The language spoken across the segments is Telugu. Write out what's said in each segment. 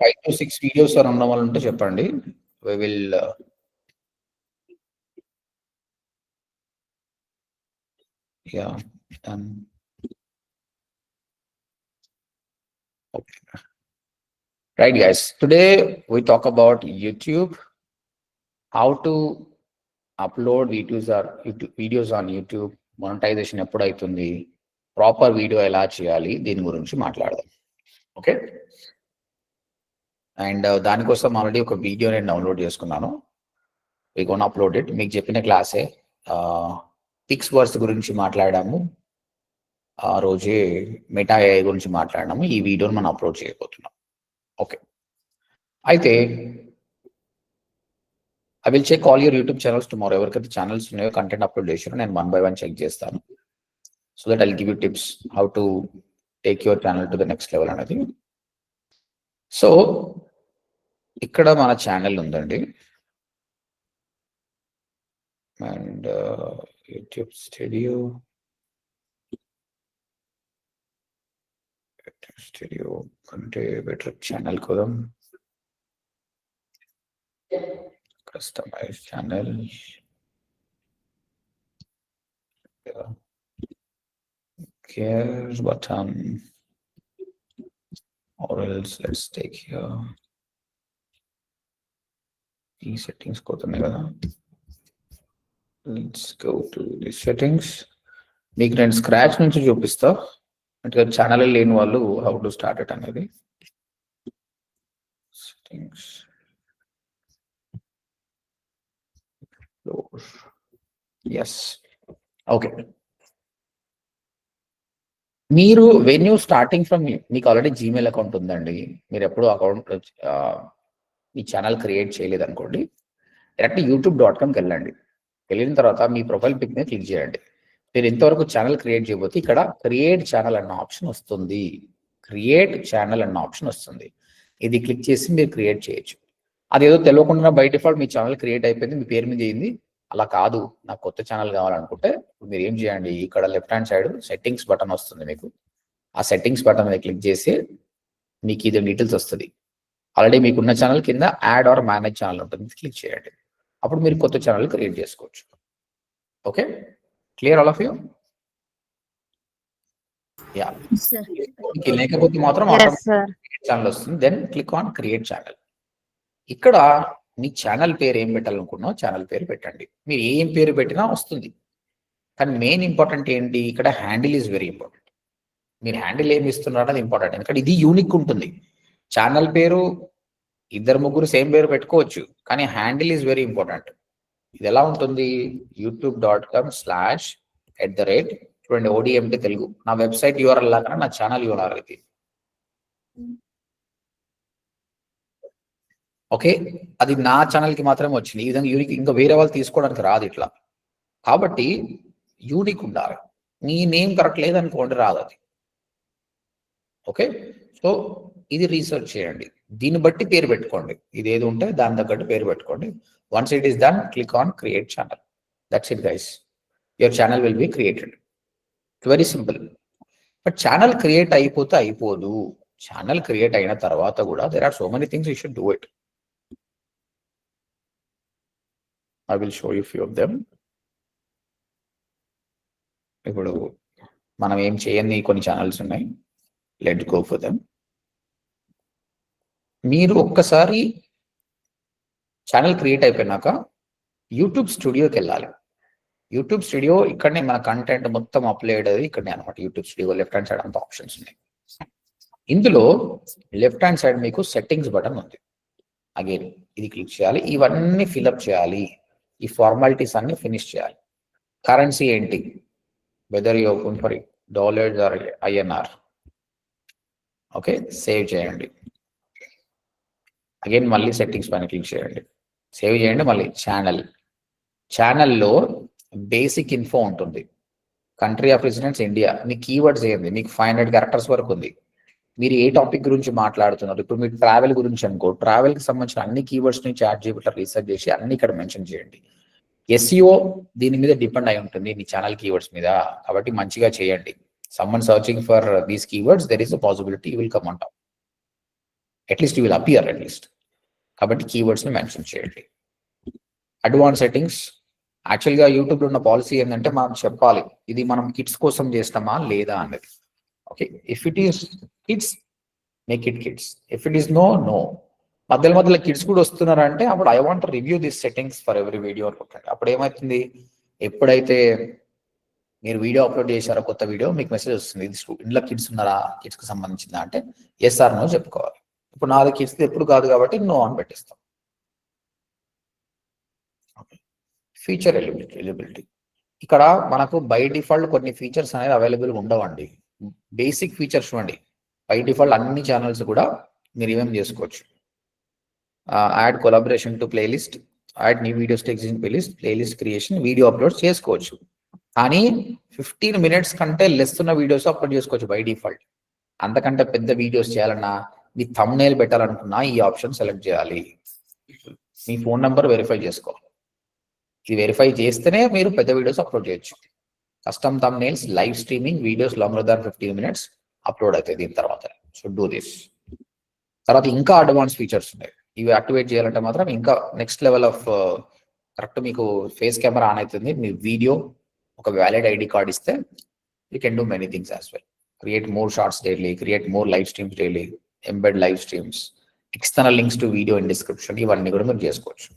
5 to 6 వీడియోస్ ఉన్న వాళ్ళు ఉంటే చెప్పండి. We will yeah, done. Okay. Right, guys. Today we talk about YouTube, how to upload videos on YouTube, monetization ఎప్పుడు అవుతుంది, ప్రాపర్ వీడియో ఎలా చేయాలి, దీని గురించి మాట్లాడదాం. ఓకే, అండ్ దానికోసం ఆల్రెడీ ఒక వీడియో నేను డౌన్లోడ్ చేసుకున్నాను. We gonna upload it. మీకు చెప్పిన క్లాసే పిక్స్ వర్స్ గురించి మాట్లాడాము, ఆ రోజే మెటా ఏఐ గురించి మాట్లాడినాము. ఈ వీడియోని మనం అప్లోడ్ చేయబోతున్నాం. ఓకే, అయితే I will check all your YouTube channels tomorrow. ఎవరికైతే ఛానల్స్ ఉన్నాయో, కంటెంట్ అప్లోడ్ చేసారో నేను 1 by 1 చెక్ చేస్తాను. So that I'll give you tips how to take your channel to the next level అనేది. సో ఇక్కడ మన ఛానల్ ఉందండి, అండ్ యూట్యూబ్ స్టూడియో కంటే బెటర్ ఛానల్ కదా. Customize channel. Gears button, or else let's take here the settings. Let's go to the settings. మీకు నేను స్క్రాచ్ నుంచి చూపిస్తా, అంటే ఛానల్ లేని వాళ్ళు హౌ టు స్టార్ట్ ఇట్ అనేది. Settings, yes, okay. మీరు వెన్ యూ స్టార్టింగ్ ఫ్రమ్, మీకు ఆల్రెడీ జీమెయిల్ అకౌంట్ ఉందండి, మీరు ఎప్పుడు అకౌంట్ మీ ఛానల్ క్రియేట్ చేయలేదు అనుకోండి, డైరెక్ట్ youtube.comకి వెళ్ళండి. వెళ్ళిన తర్వాత మీ ప్రొఫైల్ పిక్ మీద క్లిక్ చేయండి. మీరు ఇంతవరకు ఛానల్ క్రియేట్ చేయబోతే ఇక్కడ క్రియేట్ ఛానల్ అన్న ఆప్షన్ వస్తుంది. క్రియేట్ ఛానల్ అన్న ఆప్షన్ వస్తుంది. ఇది క్లిక్ చేసి మీరు క్రియేట్ చేయొచ్చు. అదేదో తెలియకుండా by default me channel create అయిపోయింది, మీ పేరు మీద అయింది. అలా కాదు, నాకు కొత్త ఛానల్ కావాలనుకుంటే మీరు ఏం చేయండి, ఇక్కడ left hand side settings button వస్తుంది మీకు. ఆ సెట్టింగ్స్ బటన్ మీద క్లిక్ చేసి మీకు ఇది డీటెయిల్స్ వస్తుంది. ఆల్రెడీ మీకున్న ఛానల్ కింద యాడ్ ఆర్ మేనేజ్ ఛానల్ ఉంటుంది, క్లిక్ చేయండి. అప్పుడు మీరు కొత్త ఛానల్ క్రియేట్ చేసుకోవచ్చు. Okay, clear all of you? Ya, లేకపోతే మాత్రం ఛానల్ వస్తుంది. Then click on create channel. ఇక్కడ మీ ఛానల్ పేరు ఏం పెట్టాలనుకున్నావు, ఛానల్ పేరు పెట్టండి. మీరు ఏం పేరు పెట్టినా వస్తుంది. కానీ మెయిన్ ఇంపార్టెంట్ ఏంటి, ఇక్కడ హ్యాండిల్ ఈజ్ వెరీ ఇంపార్టెంట్. మీరు హ్యాండిల్ ఏమి ఇస్తున్నారో అది ఇంపార్టెంట్, ఎందుకంటే ఇది యూనిక్ ఉంటుంది. ఛానల్ పేరు 2-3 సేమ్ పేరు పెట్టుకోవచ్చు, కానీ హ్యాండిల్ ఈజ్ వెరీ ఇంపార్టెంట్. ఇది ఎలా ఉంటుంది, youtube.com/@ చూడండి, ODMT తెలుగు నా వెబ్సైట్ యూఆర్ఎల్ లాగా నా ఛానల్ యూఆర్ఎల్ ఇది. ఓకే, అది నా ఛానల్కి మాత్రమే వచ్చింది. ఈ విధంగా యూనిక్, ఇంకా వేరే వాళ్ళు తీసుకోవడానికి రాదు ఇట్లా. కాబట్టి యూనిక్ ఉండాలి. మీ నేమ్ కరెక్ట్ లేదనుకోండి, రాదు అది. ఓకే, సో ఇది రీసెర్చ్ చేయండి, దీన్ని బట్టి పేరు పెట్టుకోండి. ఇది ఏది ఉంటే దాని తగ్గట్టు పేరు పెట్టుకోండి. Once it is done, click on create channel. That's it guys, your channel will be created. Very simple. But channel create అయిపోతే అయిపోదు. ఛానల్ క్రియేట్ అయిన తర్వాత కూడా there are so many things you should do it. I will show you few of them. ఇప్పుడు మనం ఏం చేయని కొన్ని ఛానల్స్ ఉన్నాయి, లెట్ గో ఫర్ దెమ్. మీరు ఒక్కసారి ఛానల్ క్రియేట్ అయిపోయినాక యూట్యూబ్ స్టూడియోకి వెళ్ళాలి. యూట్యూబ్ స్టూడియో ఇక్కడనే మన కంటెంట్ మొత్తం అప్లోడ్ అది ఇక్కడనే అనమాట. YouTube studio left hand side అంత ఆప్షన్స్ ఉన్నాయి. ఇందులో లెఫ్ట్ హ్యాండ్ సైడ్ మీకు సెట్టింగ్స్ బటన్ ఉంది. అగైన్ ఇది క్లిక్ చేయాలి, ఇవన్నీ ఫిల్అప్ చేయాలి, ఈ ఫార్మాలిటీస్ అన్ని ఫినిష్ చేయాలి. కరెన్సీ ఏంటి, whether you open for dollars are INR. Okay, save చేయండి. అగైన్ మళ్ళీ సెట్టింగ్స్ పైన క్లిక్ చేయండి, సేవ్ చేయండి. మళ్ళీ ఛానల్లో బేసిక్ ఇన్ఫో ఉంటుంది. Country of residence India, me keywords ఏంది, మీకు 500 క్యారెక్టర్స్ వరకు ఉంది. మీరు ఏ టాపిక్ గురించి మాట్లాడుతున్నారు, ఇప్పుడు మీరు ట్రావెల్ గురించి అనుకో, ట్రావెల్కి సంబంధించిన అన్ని కీవర్డ్స్ ని ChatGPT రీసెర్చ్ చేసి అన్ని ఇక్కడ మెన్షన్ చేయండి. SEO దీని మీద డిపెండ్ అయి ఉంటుంది మీ ఛానల్ కీవర్డ్స్ మీద, కాబట్టి మంచిగా చేయండి. Someone searching for these keywords, there is a possibility you will come on top. At least you will appear at least. కాబట్టి కీవర్డ్స్ని మెన్షన్ చేయండి. అడ్వాన్స్ సెట్టింగ్స్, యాక్చువల్గా యూట్యూబ్లో ఉన్న పాలసీ ఏంటంటే మనం చెప్పాలి ఇది మనం కిడ్స్ కోసం చేస్తామా లేదా అనేది. Okay, if it is kids make it kids, if it is no మధ్యలో కిడ్స్ కూడా వస్తున్నారంటే అప్పుడు I want review this settings for every video అనుకుంటాను. అప్పుడు ఏమవుతుంది, ఎప్పుడైతే మీరు వీడియో అప్లోడ్ చేశారో కొత్త వీడియో మీకు మెసేజ్ వస్తుంది, ఇది ఇంట్లో కిడ్స్ ఉన్నారా, కిడ్స్కి సంబంధించిందా అంటే ఎస్ ఆర్ నో చెప్పుకోవాలి. ఇప్పుడు నాది కిడ్స్ ఎప్పుడు కాదు కాబట్టి నో అని పెట్టిస్తాం. ఫీచర్ ఎలిజిబిలిటీ, ఇక్కడ మనకు బై డిఫాల్ట్ కొన్ని ఫీచర్స్ అనేది అవైలబుల్ ఉండవండి. బేసిక్ ఫీచర్స్ చూడండి, బై డిఫాల్ట్ అన్ని ఛానల్స్ కూడా మీరు ఏమేమి చేసుకోవచ్చు. Add collaboration to playlist, add new videos to existing playlist, playlist creation, video upload చేసుకోవచ్చు. కానీ 15 minutes కంటే లెస్ ఉన్న వీడియోస్ అప్లోడ్ చేసుకోవచ్చు బై డిఫాల్ట్. అంతకంటే పెద్ద వీడియోస్ చేయాలన్నా, మీ థంబ్నెయిల్ పెట్టాలనుకున్నా ఈ ఆప్షన్ సెలెక్ట్ చేయాలి. మీ ఫోన్ నెంబర్ వెరిఫై చేసుకోవాలి. ఇది వెరిఫై చేస్తేనే మీరు పెద్ద వీడియోస్ అప్లోడ్ చేయొచ్చు. Custom thumbnails, live streaming, videos longer దాన్ 15 minutes అప్లోడ్ అవుతాయి దీని తర్వాత. So do this. తర్వాత ఇంకా అడ్వాన్స్ ఫీచర్స్ ఉన్నాయి, ఇవి యాక్టివేట్ చేయాలంటే మాత్రం ఇంకా నెక్స్ట్ లెవెల్ ఆఫ్ కరెక్ట్ మీకు ఫేస్ కెమెరా ఆన్ అవుతుంది. మీ వీడియో ఒక వ్యాలిడ్ ఐడి కార్డ్ ఇస్తే you can do many things as well. Create more shorts daily, create more live streams daily, embed live streams, external links to video in description, ఇవన్నీ కూడా మీరు చేసుకోవచ్చు.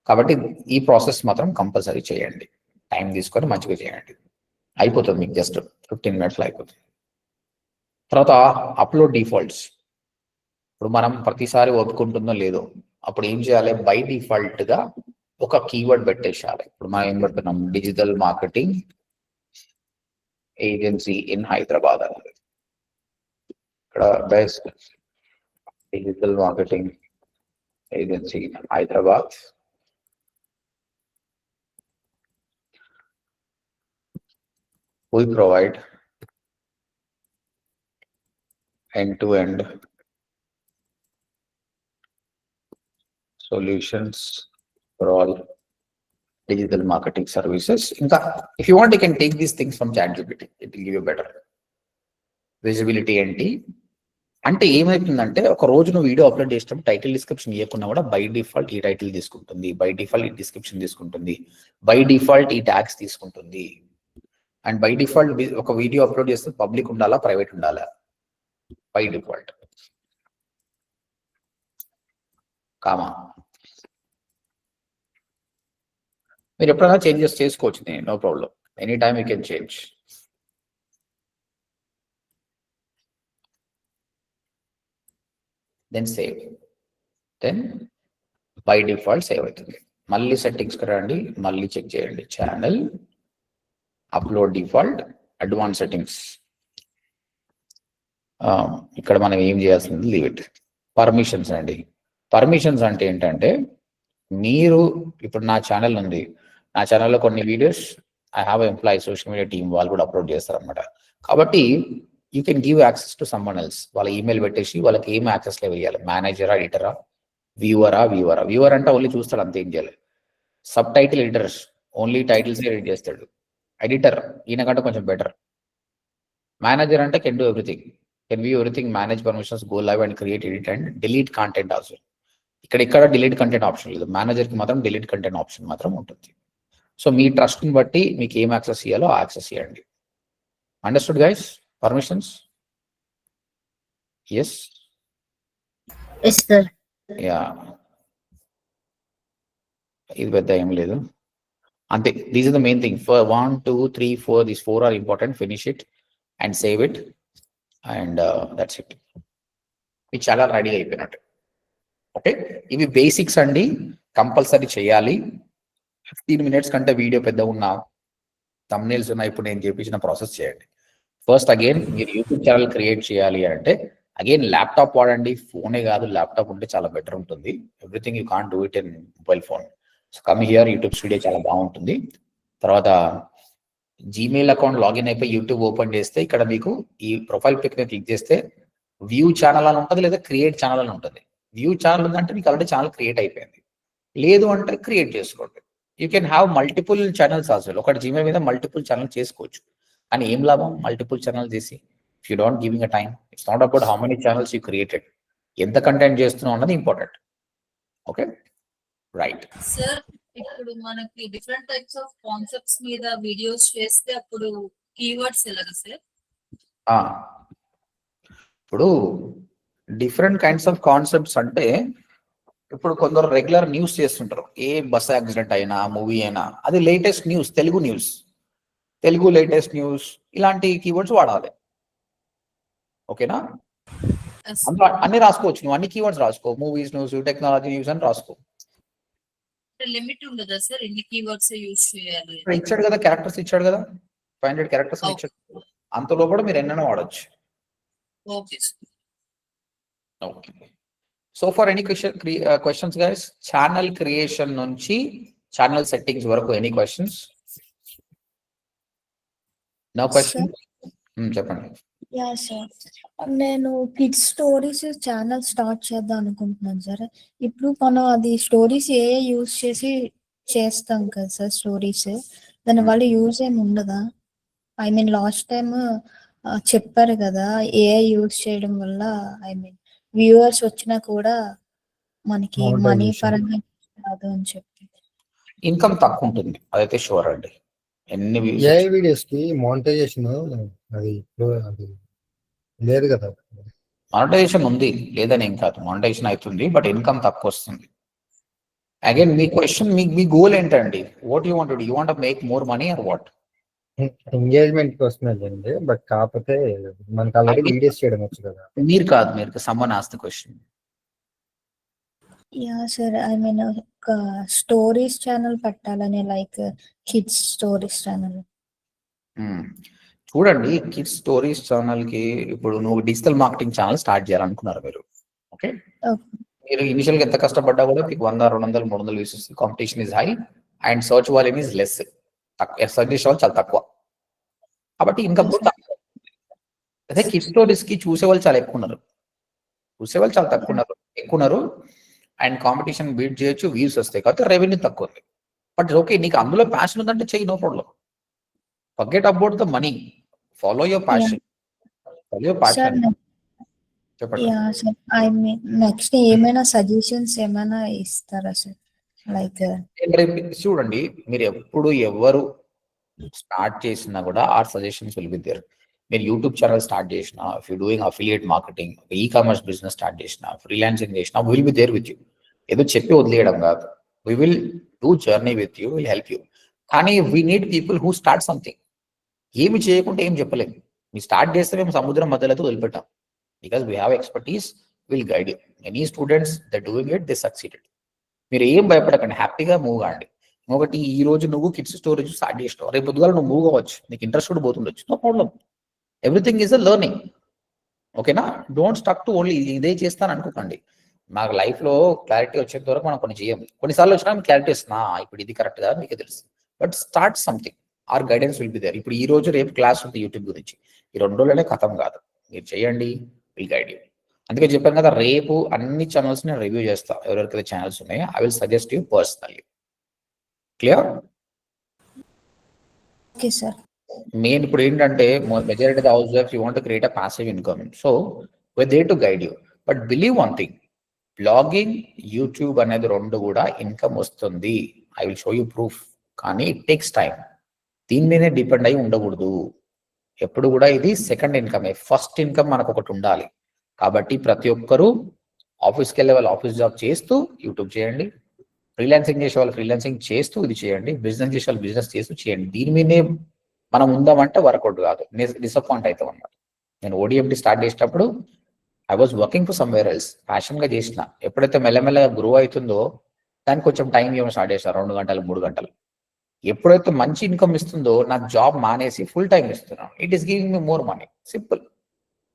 కాబట్టి ఈ ప్రాసెస్ మాత్రం కంపల్సరీ చేయండి, టైం తీసుకొని మంచిగా చేయండి. అయిపోతుంది మీకు జస్ట్ 15 minutes అయిపోతుంది. తర్వాత అప్లోడ్ డిఫాల్ట్స్, ఇప్పుడు మనం ప్రతిసారి ఒప్పుకుంటుందో లేదో అప్పుడు ఏం చేయాలి, బై డిఫాల్ట్ గా ఒక కీవర్డ్ పెట్టేసేయాలి. ఇప్పుడు మనం ఏం పెడుతున్నాం, digital marketing agency in Hyderabad అనేది. ఇక్కడ best digital marketing agency in Hyderabad, we provide end-to-end solutions for all digital marketing services. If you want, you can take these things from ChatGPT. It will give you better visibility. అంటే ఏమైతుందంటే ఒక రోజు నువ్వు వీడియో అప్లోడ్ చేసినప్పుడు టైటిల్ డిస్క్రిప్షన్ ఇవ్వకుండా కూడా బై డిఫాల్ట్ ఈ టైటిల్ తీసుకుంటుంది, బై డిఫాల్ట్ ఈ డిస్క్రిప్షన్ తీసుకుంటుంది, బై డిఫాల్ట్ ఈ ట్యాగ్స్ తీసుకుంటుంది. అండ్ బై డిఫాల్ట్ ఒక వీడియో అప్లోడ్ చేస్తే పబ్లిక్ ఉండాలా, ప్రైవేట్ ఉండాలా, బై డిఫాల్ట్ కామా. మీరు ఎప్పుడైనా చేంజెస్ చేసుకోవచ్చు, no problem, any time you can change. Then save, then by default save అవుతుంది. మళ్ళీ సెట్టింగ్స్కి రండి, మళ్ళీ చెక్ చేయండి, channel, upload default, advance settings. ఇక్కడ మనం ఏం చేయాల్సింది, లీవ్ ఇట్. పర్మిషన్స్ అండి, పర్మిషన్స్ అంటే ఏంటంటే మీరు ఇప్పుడు నా ఛానల్ ఉంది, నా ఛానల్లో కొన్ని videos I have employee social media team, వాళ్ళు కూడా అప్లోడ్ చేస్తారు అనమాట. కాబట్టి you can give access to someone else. వాళ్ళ ఈమెయిల్ పెట్టేసి వాళ్ళకి ఏం యాక్సెస్ లేవు ఇవ్వాలి, మేనేజరా, ఎడిటరా, వ్యూవర్ అంటే ఓన్లీ చూస్తాడు అంతే, ఏం చేయాలి. Sub title editors, only titles edit చేస్తాడు. ఎడిటర్ ఈయన కంటే కొంచెం బెటర్. మేనేజర్ అంటే can do everything, can view everything, manage permissions, go live and create, edit and delete content also. ఇక్కడ డిలీట్ కంటెంట్ ఆప్షన్ లేదు, మేనేజర్కి మాత్రం డిలీట్ కంటెంట్ ఆప్షన్ మాత్రం ఉంటుంది. సో మీ ట్రస్ట్ని బట్టి మీకు ఏం యాక్సెస్ ఇవ్వాలో యాక్సెస్ ఇవ్వండి. Understood guys? Permissions yes yeah, ఇది పెద్ద ఏం లేదు అంతే. These is the main thing. 1 2 3 4, these 4 are important. Finish it and save it and that's it. ఇది చాలా రెడీ అయిపోయినట్టు. ఓకే, ఇవి బేసిక్స్ అండి, కంపల్సరీ చేయాలి. 15 minutes కంటే వీడియో పెద్ద ఉన్నా, థంబ్నెయిల్స్ ఉన్నా, ఇప్పుడు నేను చేపించిన ప్రాసెస్ చేయండి. ఫస్ట్ అగైన్ మీరు యూట్యూబ్ ఛానల్ క్రియేట్ చేయాలి అంటే అగైన్ ల్యాప్టాప్ వాడండి, ఫోనే కాదు, ల్యాప్టాప్ ఉంటే చాలా బెటర్ ఉంటుంది. Everything you can't do it in mobile phone. So come here, YouTube studio చాలా బాగుంటుంది. తర్వాత జీమెయిల్ అకౌంట్ లాగిన్ అయిపోయి యూట్యూబ్ ఓపెన్ చేస్తే ఇక్కడ మీకు ఈ ప్రొఫైల్ పిక్ మీద క్లిక్ చేస్తే వ్యూ ఛానల్ అని ఉంటుంది, లేదా క్రియేట్ ఛానల్ అని ఉంటుంది. వ్యూ ఛానల్ ఉందంటే మీకు ఆల్రెడీ ఛానల్ క్రియేట్ అయిపోయింది, లేదు అంటే క్రియేట్ చేసుకోండి. You can have multiple channels also. ఒకటి జీమెయిల్ మీద మల్టిపుల్ ఛానల్ చేసుకోవచ్చు, కానీ ఏం లాభం మల్టిపుల్ ఛానల్ చేసి? If you don't giving a time, it's not about how many channels you created, ఎంత కంటెంట్ చేస్తున్నాం అన్నది ఇంపార్టెంట్. Okay, right sir. ఇప్పుడు మనకి డిఫరెంట్ టైప్స్ ఆఫ్ కాన్సెప్ట్స్ మీద వీడియోస్ చేస్తే అప్పుడు కీవర్డ్స్ ఎలాగా సార్? ఇప్పుడు డిఫరెంట్ కైండ్స్ ఆఫ్ కాన్సెప్ట్స్ అంటే, ఇప్పుడు కొందరు రెగ్యులర్ న్యూస్ చేస్తుంటారు. ఏ బస్ యాక్సిడెంట్ అయినా, మూవీ అయినా, అది latest news, Telugu latest news, ఇలాంటి కీవర్డ్స్ వాడాలి. ఓకేనా? అన్ని రాసుకోవచ్చు, నువ్వు అన్ని కీవర్డ్స్ రాసుకో, మూవీస్ న్యూస్, టెక్నాలజీ న్యూస్ అని రాసుకో. లిమిట్ ఉండదా సార్ ఎన్ని కీవర్డ్స్ యూస్ చేయాలి? ఇచ్చాడు కదా, క్యారెక్టర్స్ ఇచ్చాడు కదా, 500 క్యారెక్టర్స్ ఇచ్చాడు. అంత లోపల మీరు ఎన్నైనా వాడచ్చు. Okay. Okay, so for any questions guys, channel creation నుంచి ఛానల్ సెట్టింగ్స్ వరకు ఎనీ క్వశ్చన్స్? No question? చెప్పండి. యా సార్, నేను కిడ్స్ స్టోరీస్ ఛానల్ స్టార్ట్ చేద్దాం అనుకుంటున్నాను సార్. ఇప్పుడు మనం అది స్టోరీస్ యూస్ చేసి చేస్తాం కదా సార్, స్టోరీస్ దానివల్ల యూజ్ ఏమి ఉండదా? ఐ మీన్ లాస్ట్ టైం చెప్పారు కదా, యూజ్ చేయడం వల్ల ఐ మీన్ వ్యూవర్స్ వచ్చినా కూడా మనకి మనీ పరంగా రాదు అని చెప్పి. ఇన్కమ్ తక్కువ ఉంటుంది, అదైతే షూర్ అండి. ఎన్ని వీడియోస్ కి మానిటైజేషన్ అది లేదు కదా? మానిటైజేషన్ ఉంది, లేదని ఏం కాదు, మానిటైజేషన్ అవుతుంది, బట్ ఇన్కమ్ తక్కువ వస్తుంది. అగైన్ మీ క్వశ్చన్, మీ గోల్ ఏంటండి? What you want to do? You want to make more money are what? Engagement కోసం అండి, బట్ కాకపోతే మనకు ఆల్రెడీ వీడియోస్ చేయడం వచ్చు కదా. మీరు కాదు, మీరు someone ask the question. Yeah sir, I mean ఒక స్టోరీస్ ఛానల్ పెట్టాలని, లైక్ కిడ్స్ స్టోరీస్ ఛానల్. చూడండి, కిడ్స్ స్టోరీస్ ఛానల్ కి ఇప్పుడు నువ్వు డిజిటల్ మార్కెటింగ్ ఛానల్ స్టార్ట్ చేయాలనుకున్నారు మీరు. ఓకే, మీరు ఇనిషియల్ గా ఎంత కష్టపడ్డా కూడా మీకు 100, 200, 300 వ్యూస్ వస్తుంది. Competition is high and search volume is less. Search చేసే వాళ్ళు చాలా తక్కువ, కాబట్టి ఇన్కమ్ కూడా తక్కువ. అదే కిడ్స్ స్టోరీస్ కి చూసేవాళ్ళు చాలా ఎక్కువ ఉన్నారు, చాలా ఎక్కువ ఉన్నారు. అండ్ కాంపిటీషన్ బీట్ చేయొచ్చు, వ్యూస్ వస్తాయి, కాబట్టి రెవెన్యూ తక్కువ ఉంది. బట్ ఓకే, నీకు అందులో ప్యాషన్ ఉందంటే చెయ్యి, no problem. Forget about the money, follow your passion. చెప్పండి. ఐ మీన్ నెక్స్ట్ ఏమైనా సజెషన్స్ ఏమైనా ఇస్తారా సార్? లైక్ చూడండి, మీరు ఎప్పుడు ఎవరు స్టార్ట్ చేసినా కూడా our suggestions will be there. మీరు యూట్యూబ్ ఛానల్ స్టార్ట్ చేసినా, if you doing affiliate marketing, e commerce business start చేసినా, ఫ్రీలాన్సింగ్ చేసినా, will be there with you. ఏదో చెప్పి వదిలేయడం కాదు, we will do journey with you, will help you. కానీ we need people who start something. ఏమి చేయకుంటే ఏం చెప్పలేము. మీ స్టార్ట్ చేస్తే మేము సముద్రం మధ్యలో వదిలిపెట్టాం, because we have expertise, will guide you. Any students the doing it, they succeeded. మీరు ఏం భయపడకండి, హ్యాపీగా మూవ్ కాండి. ఒకటి, ఈ రోజు నువ్వు కిడ్స్ స్టోరేజ్ స్టార్ట్ చేసినావు, రేపు పొద్దుగాల నువ్వు మూవ్ అవ్వచ్చు, నీకు ఇంట్రెస్ట్ కూడా పోతుండొచ్చు, no problem. Everything is a learning. ఓకేనా? డోంట్ స్టక్ టు ఓన్లీ ఇదే చేస్తాను అనుకోకండి. నాకు లైఫ్లో క్లారిటీ వచ్చేంత వరకు మనం కొన్ని చేయం. కొన్నిసార్లు వచ్చినా క్లారిటీ వస్తున్నా, ఇప్పుడు ఇది కరెక్ట్ గా మీకే తెలుసు. But start something, or guidance will be there. ఇప్పుడు ఈ రోజు రేపు క్లాస్ ఉంది యూట్యూబ్ గురించి, ఈ 2 రోజులనే ఖతం కాదు, మీరు చేయండి, విల్ గైడ్ యూ. అందుకే చెప్పాను కదా, రేపు అన్ని ఛానల్స్ నేను రివ్యూ చేస్తా, ఎవరెవరికైతే ఛానల్స్ ఉన్నాయో I will suggest you personally. Clear? Okay sir. Main ఇప్పుడు ఏంటంటే, majority of house wives you want to create a passive income, so we're there to guide you. But believe one thing, blogging, YouTube అనేది 2 కూడా ఇన్కమ్ వస్తుంది. I will show you proof. కానీ ఇట్ టేక్స్ టైం. దీని మీదే డిపెండ్ అయి ఉండకూడదు ఎప్పుడు కూడా. ఇది సెకండ్ ఇన్కమ్, ఫస్ట్ ఇన్కమ్ మనకు ఒకటి ఉండాలి. కాబట్టి ప్రతి ఒక్కరూ ఆఫీస్కి వెళ్ళే వాళ్ళు ఆఫీస్ జాబ్ చేస్తూ యూట్యూబ్ చేయండి, ఫ్రీలాన్సింగ్ చేసే వాళ్ళు ఫ్రీలాన్సింగ్ చేస్తూ ఇది చేయండి, బిజినెస్ చేసే వాళ్ళు బిజినెస్ చేస్తూ చేయండి. దీని మీదే మనం ఉందామంటే వర్కౌట్ కాదు, డిసప్పాయింట్ అవుతాం అన్నమాట. నేను ఓడిఎండి స్టార్ట్ చేసేటప్పుడు I was working for somewhere else, ప్యాషన్గా చేసిన. ఎప్పుడైతే మెల్లమెల్లగా గ్రో అవుతుందో దానికి కొంచెం టైం ఇవ్వడం స్టార్ట్ చేశాను, 2 గంటలు 3 గంటలు. ఎప్పుడైతే మంచి ఇన్కమ్ ఇస్తుందో నాకు జాబ్ మానేసి ఫుల్ టైం ఇస్తున్నాను. It is giving me more money. Simple.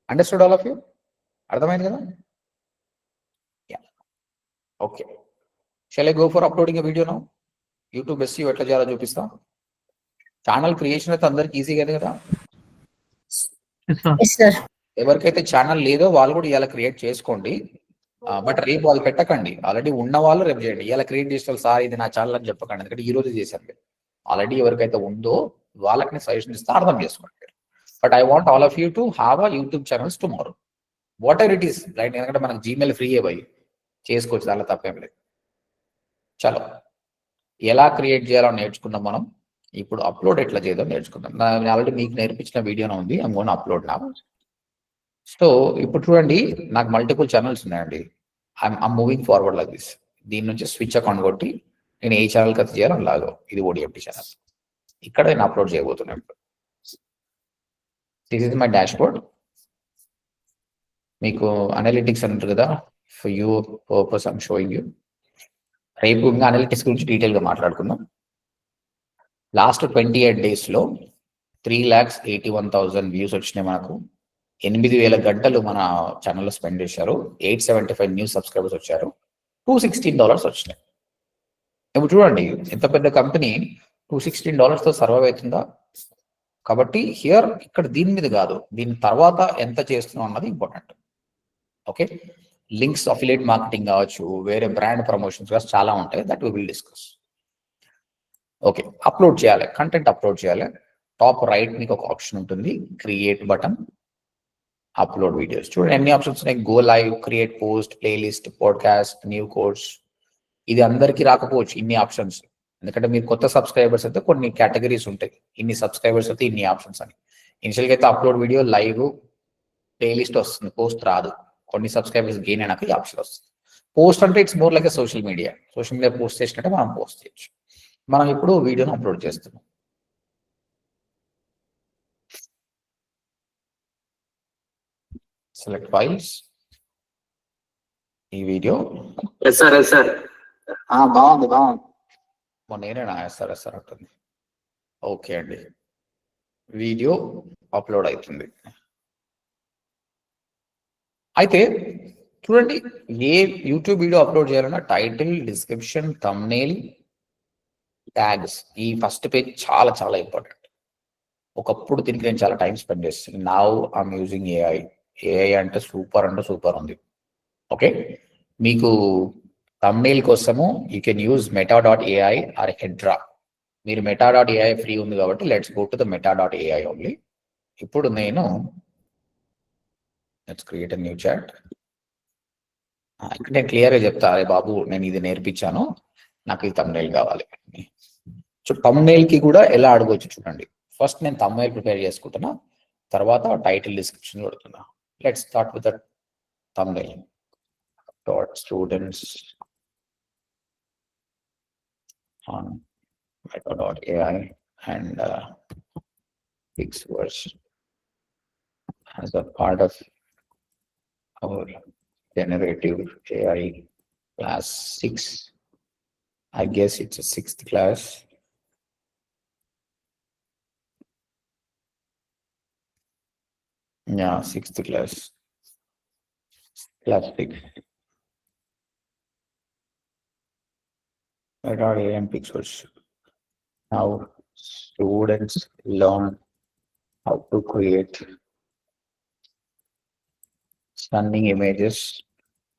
Understood all of you? అర్థమైంది కదా? Okay, shall I go for uploading a video now? YouTube SCO ఎట్లా చేయాలో చూపిస్తా. ఛానల్ క్రియేషన్ అయితే అందరికి ఈజీగా కదా. ఎవరికైతే ఛానల్ లేదో వాళ్ళు కూడా ఇలా క్రియేట్ చేసుకోండి. బట్ రేపు వాళ్ళు పెట్టకండి, ఆల్రెడీ ఉన్న వాళ్ళు రేపు చేయండి. ఇలా క్రియేట్ చేసిన సార్ ఇది నా ఛానల్ అని చెప్పకండి, ఎందుకంటే ఈ రోజు చేశాను మీరు. ఆల్రెడీ ఎవరికైతే ఉందో వాళ్ళకి నేను సజెషన్ ఇస్తే అర్థం చేసుకోండి. But I want all of you to have a YouTube channels tomorrow. What ever it is right. ఎందుకంటే మనకు జీమెయిల్ ఫ్రీ పోయి చేసుకోవచ్చు, దానిలో తప్పేం లేదు. చలో ఎలా క్రియేట్ చేయాలో నేర్చుకుందాం మనం. ఇప్పుడు అప్లోడ్ ఎట్లా చేద్దాం నేర్చుకుందాం. నేను ఆల్రెడీ మీకు నేర్పించిన వీడియోనే ఉంది, ఐమ్ గోనా అప్లోడ్ నా. సో ఇప్పుడు చూడండి, నాకు మల్టిపుల్ ఛానల్స్ ఉన్నాయండి. I'm moving forward like this. దీని నుంచి స్విచ్ అకౌంట్ కొట్టి నేను ఏ ఛానల్కి అది చేయాలో అలాగో, ఇది ODFT ఛానల్, ఇక్కడ నేను అప్లోడ్ చేయబోతున్నాను. ఇప్పుడు this is my dash board. మీకు అనలిటిక్స్ అంటారు కదా, for you purpose I'm showing you. రేపు ఇంకా అనలిటిక్స్ గురించి డీటెయిల్గా మాట్లాడుకుందాం. లాస్ట్ 28 daysలో 3,81,000 వ్యూస్ వచ్చినాయి మనకు. 8,000 గంటలు మన ఛానల్లో స్పెండ్ చేశారు. 875 న్యూ సబ్స్క్రైబర్స్ వచ్చారు. $216 వచ్చినాయి. ఇప్పుడు చూడండి, ఎంత పెద్ద కంపెనీ $216తో సర్వైవ్ అవుతుందా. కాబట్టి ఇక్కడ దీని మీద కాదు, దీని తర్వాత ఎంత చేస్తున్నాం అన్నది important. Okay, links, affiliate marketing కావచ్చు, వేరే బ్రాండ్ ప్రమోషన్స్ కావచ్చు, చాలా ఉంటాయి. That we will discuss. Okay, upload చేయాలి, కంటెంట్ అప్లోడ్ చేయాలి. టాప్ రైట్ మీకు ఒక ఆప్షన్ ఉంటుంది, క్రియేట్ బటన్, అప్లోడ్ వీడియోస్. చూడండి ఎన్ని ఆప్షన్స్ ఉన్నాయి. Go live, create post, playlist, podcast, new course. ఇది అందరికీ రాకపోవచ్చు ఇన్ని ఆప్షన్స్, ఎందుకంటే మీరు కొత్త సబ్స్క్రైబర్స్ అయితే కొన్ని కేటగిరీస్ ఉంటాయి. ఇన్ని సబ్స్క్రైబర్స్ అయితే ఇన్ని ఆప్షన్స్ అని. ఇనిషియల్గా అయితే అప్లోడ్ వీడియో, లైవ్, ప్లేలిస్ట్ వస్తుంది, పోస్ట్ రాదు. కొన్ని సబ్స్క్రైబర్స్ గెయిన్ అయినాక ఈ ఆప్షన్ వస్తుంది. పోస్ట్ అంటే it's more like social media post చేసినట్టే మనం పోస్ట్ చేయొచ్చు. మనం ఇప్పుడు వీడియోని అప్లోడ్ చేస్తున్నాం. Select files. ఈ వీడియో బాగుంది. నేనేనా SR అంటుంది. ఓకే అండి, వీడియో అప్లోడ్ అవుతుంది. అయితే చూడండి, ఏ యూట్యూబ్ వీడియో అప్లోడ్ చేయాలన్నా టైటిల్, డిస్క్రిప్షన్, థంబ్నెయిల్, ట్యాగ్స్, ఈ ఫస్ట్ పేజ్ చాలా చాలా ఇంపార్టెంట్. ఒకప్పుడు దీనికి నేను చాలా టైం స్పెండ్ చేస్తాను. నౌ ఐఎమ్ యూజింగ్ ఏఐ అంటే సూపర్ ఉంది. ఓకే, మీకు థంబ్నెయిల్ కోసము you can use meta.ai or Hedra. మీరు meta.ai ఫ్రీ ఉంది కాబట్టి let's go to the meta.ai only. ఇప్పుడు let's create a new chat. నేను క్లియర్గా చెప్తా, అరే బాబు నేను ఇది నేర్పించాను, నాకు ఈ థంబ్నెయిల్ కావాలి. సో థంబ్నెయిల్ కి కూడా ఎలా అడగవచ్చు చూడండి. ఫస్ట్ నేను థంబ్నెయిల్ ప్రిపేర్ చేసుకుంటున్నా, తర్వాత టైటిల్, డిస్క్రిప్షన్ కొడుతున్నా. Let's start with the thumbnail. Students on meta.ai and Pixverse as a part of our generative AI class 6. I guess it's a 6th class. Yeah, 6th class. Class 6. meta.ai and Pixverse. Now students learn how to create stunning images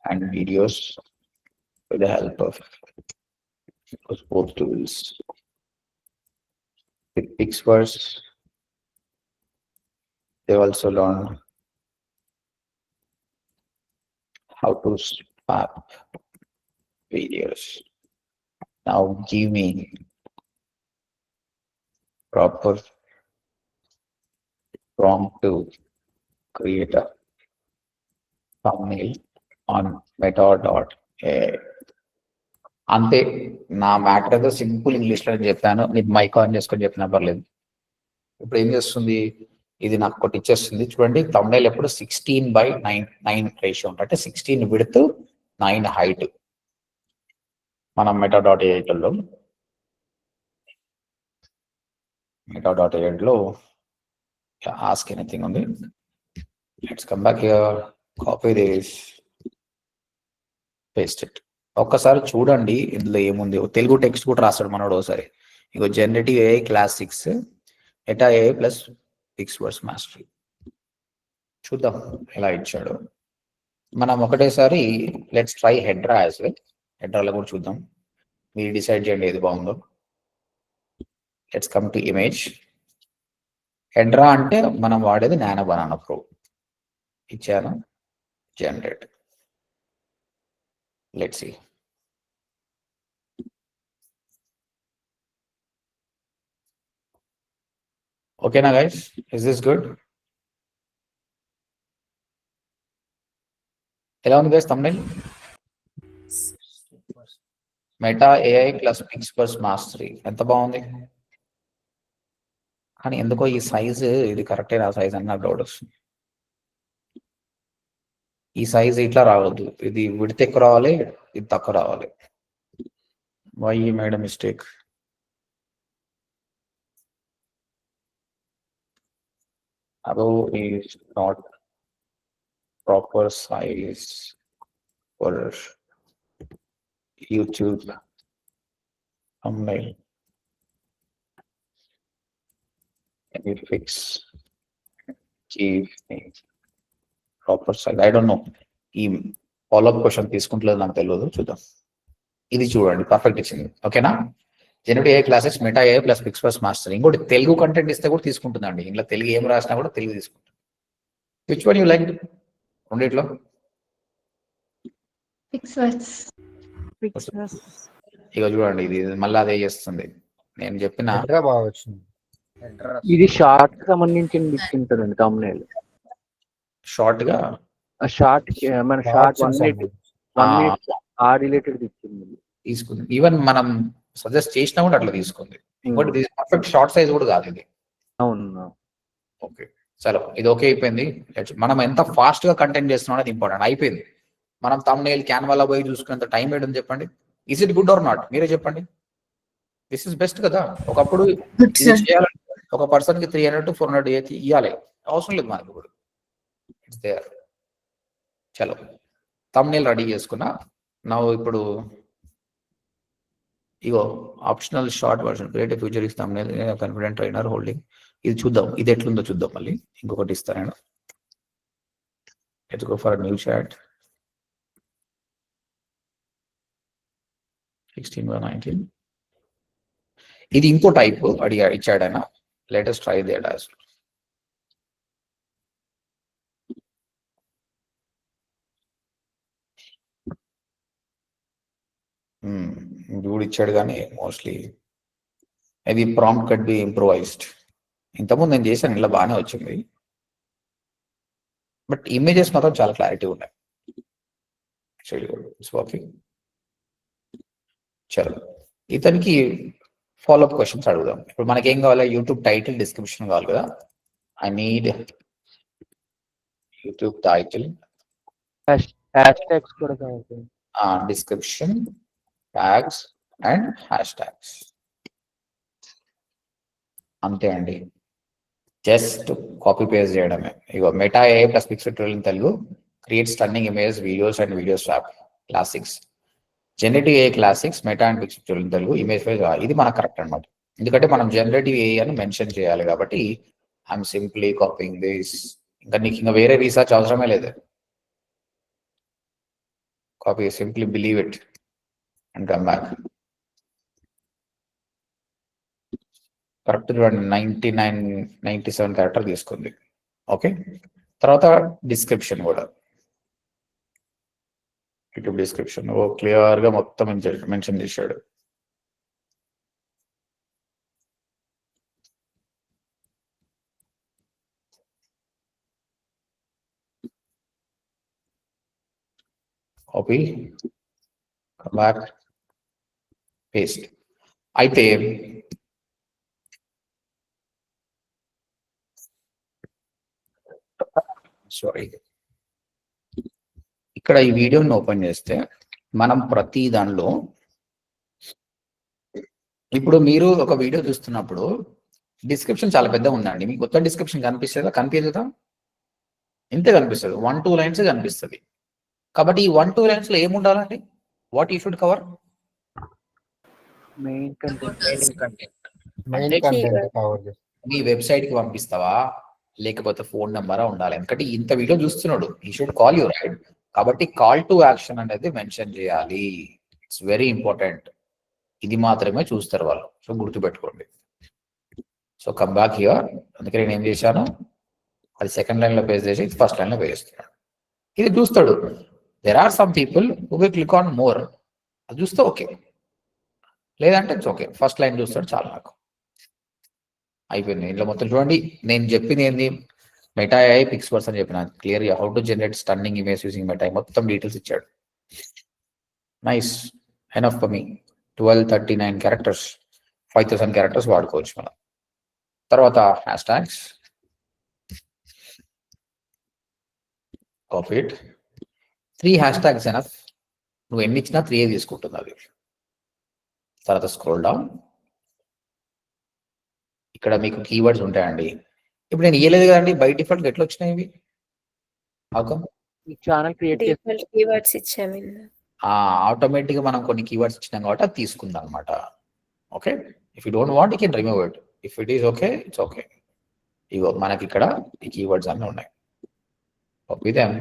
and videos with the help of both tools. With Pixverse, they also learn how to swap videos. Now give me proper prompt to create a thumbnail on meta.ai. అంతే, నా మ్యాటర్ ఏదో సింపుల్ ఇంగ్లీష్లో చెప్పాను. నీకు మైక్ ఆన్ చేసుకొని చెప్పినా పర్లేదు. ఇప్పుడు ఏం చేస్తుంది, ఇది నాకు ఒకటి ఇచ్చేస్తుంది. చూడండి, థంబ్నెయిల్ ఎప్పుడు 16:9 రేషియో ఉంటుంది, అంటే 16 విడ్త్ 9 హైట్. మనం meta.ai-లో ఆస్క్ ఎనీథింగ్ ఉంది. Let's come back here, copy this, paste it. ఒక్కసారి చూడండి ఇందులో ఏముంది. తెలుగు టెక్స్ట్ కూడా రాస్తాడు మనోడు ఒకసారి. ఇగో generative AI class 6 meta AI plus Pixverse mastery. చూద్దాం ఎలా ఇచ్చాడు. మనం ఒకటేసారి let's try Hedra as well. హెడ్రాలో కూడా చూద్దాం, మీరు డిసైడ్ చేయండి ఏది బాగుందో. Let's come to image. Hedra అంటే మనం వాడేది నానో బనానా ప్రో. ఇచ్చాను. generate. Let's see. Okay now guys, is this good? ఎలా ఉంది guys thumbnail? Meta AI plus Pixverse mastery ఎంత బాగుంది. కానీ ఎందుకో ఈ సైజు ఇది కరెక్టే నా సైజ్ అని నాకు డౌట్ వస్తుంది. ఈ సైజ్ ఇట్లా రావద్దు, ఇది విడత ఎక్కువ రావాలి, ఇది తక్కువ రావాలి. Why made mistake? above is not proper size for YouTube thumbnail. Can you fix? Give me proper size. I don't know. ఈ ఫాలోఅప్ క్వశ్చన్ తీసుకుంటలేదు నాకు తెలియదు, చూద్దాం. ఇది చూడండి పర్ఫెక్ట్ ఇచ్చింది. ఓకేనా? Generative AI classes Meta AI plus Pixverse master. ఇంకోటి తెలుగు కంటెంట్ ఇస్తే కూడా తీసుకుంటుందండి. ఇంట్లో తెలుగు ఏం రాసినా కూడా తెలుగు తీసుకుంటుంది. విచ్ వన్ యూ లైక్ రెండిట్లో? ఇక చూడండి ఇది మళ్ళీ అదే చేస్తుంది. నేను చెప్పిన బాగా వచ్చింది. ఇది షార్ట్ సంబంధించింది ఇచ్చింటదండి thumbnail. షార్ట్ గా షార్ట్ మన షార్ట్ 1 minute ఆ రిలేటెడ్ ఇచ్చింది తీసుకుంది. ఈవెన్ మనం సజెస్ట్ చేసినా కూడా అట్లా తీసుకుంది. ఇంకోటి పర్ఫెక్ట్ షార్ట్ సైజ్ కూడా కాదు ఇది. అవును. ఓకే చలో, ఇది ఓకే అయిపోయింది. మనం ఎంత ఫాస్ట్ గా కంటెంట్ చేస్తున్నాం అనేది ఇంపార్టెంట్. అయిపోయింది. మనం thumbnail క్యాన్వాలో పోయి చూసుకునేంత టైం ఏంటని చెప్పండి. Is it good or not? మీరే చెప్పండి. దిస్ ఇస్ బెస్ట్ కదా. ఒకప్పుడు చేయాలంటే ఒక పర్సన్ కి 300 to 400 ఇవ్వాలి, అవసరం లేదు మనకి ఇప్పుడు. It's there. చలో thumbnail రెడీ చేసుకున్నా. నా ఇప్పుడు ఇగో optional short version creative future is thumbnail confident trainer holding. ఇది చూద్దాం, ఇది ఎట్లుందో చూద్దాం. మళ్ళీ ఇంకొకటి ఇస్తాను నేను. Let's go for new chat. 16/19. ఇది ఇంకో టైప్ ఇచ్చాడు ఆయన. Let us try that as well. ఇది కూడా ఇచ్చాడు కానీ మోస్ట్లీ ఇది ప్రాంప్ట్ కట్ బి ఇంప్రూవైజ్డ్. ఇంతకుముందు నేను చేశాను, ఇలా బాగానే వచ్చింది. బట్ ఇమేజెస్ మాత్రం చాలా క్లారిటీ ఉన్నాయి. It's working. చలో ఇతనికి ఫాలోఅప్ క్వశ్చన్స్ అడుగుదాం. ఇప్పుడు మనకేం కావాలి? యూట్యూబ్ టైటిల్ డిస్క్రిప్షన్ కావాలి కదా. I need YouTube title, hashtags కూడా కావాలి. Description, tags and hashtags. అంతే అండి, జస్ట్ కాపీ పేస్ట్ చేయడమే. ఇగో మెటా AI plus pixel in Telugu create stunning image videos and video swap classics. Generative AI classics Meta and pixel in Telugu image ఫైజ్. ఇది మనకు కరెక్ట్ అనమాట, ఎందుకంటే మనం జనరేటివ్ AI అని మెన్షన్ చేయాలి కాబట్టి. I'm simply copying this. ఇంకా నీకు ఇంకా వేరే రీసెర్చ్ అవసరమే లేదు. Copy, simply believe it and come back. Correct 97 character తీసుకుంది. ఓకే, తర్వాత డిస్క్రిప్షన్ కూడా యూట్యూబ్ డిస్క్రిప్షన్ క్లియర్ గా మొత్తం మెన్షన్ చేశాడు. Copy, come back, paste. అయితే సారీ, ఇక్కడ ఈ వీడియోని ఓపెన్ చేస్తే మనం ప్రతి దానిలో ఇప్పుడు మీరు ఒక వీడియో చూస్తున్నప్పుడు డిస్క్రిప్షన్ చాలా పెద్ద ఉందండి. మీకు కొత్త డిస్క్రిప్షన్ కనిపిస్తుందా? కనిపించదా? ఇంతే కనిపిస్తుంది. 1-2 లైన్స్ కనిపిస్తుంది. కాబట్టి ఈ 1-2 లైన్స్ లో ఏముండాలండి? What you should cover? Main content. మీ వెబ్సైట్ కి పంపిస్తావా లేకపోతే ఫోన్ నెంబరా ఉండాలి? ఎందుకంటే ఇంత వీడియో చూస్తున్నాడు, ఈ షుడ్ కాల్ యూ రైట్. కాబట్టి కాల్ టు యాక్షన్ అనేది మెన్షన్ చేయాలి. It's very important. ఇది మాత్రమే చూస్తారు వాళ్ళు, సో గుర్తుపెట్టుకోండి. So come back here. అందుకే నేను ఏం చేశాను, అది సెకండ్ లైన్ లో పేస్ట్ చేసి ఫస్ట్ లైన్ లో పేస్తున్నాను. ఇది చూస్తాడు. There are some people who will click on more, అది చూస్తే ఓకే, లేదంటే ఇట్స్ ఓకే. ఫస్ట్ లైన్ చూస్తాడు చాలు నాకు, అయిపోయింది. ఇంట్లో మొత్తం చూడండి, నేను చెప్పింది ఏంది, మెటా AI పిక్స్వర్స్ అని చెప్పిన clear, how to generate stunning image using meta, మొత్తం డీటెయిల్స్ ఇచ్చాడు. Nice, enough for me. 1239 characters, 5000 characters వాడుకోవచ్చు మనం. తర్వాత hash tags, copy it. 3 hash tags enough, నువ్వు ఎన్ని ఇచ్చినా 3 తీసుకుంటుంది అది. తర్వాత స్క్రోల్ డౌన్, ఇక్కడ మీకు కీవర్డ్స్ ఉంటాయండి. ఇప్పుడు నేను ఇయ్యలేదు కదండి, బై డిఫాల్ట్ ఎట్లా వచ్చినాయి ఇవి? ఛానల్ క్రియేట్ చేసి కీవర్డ్స్ ఇచ్చాము. ఆటోమేటిక్ గా మనం కొన్ని కీవర్డ్స్ ఇచ్చినాం కాబట్టి అది తీసుకుందాం అనమాట. Okay, if you don't want you can remove it, if it is okay it's okay. ఇగో మనకి ఇక్కడ ఈ కీవర్డ్స్ అన్నీ ఉన్నాయి. Copy them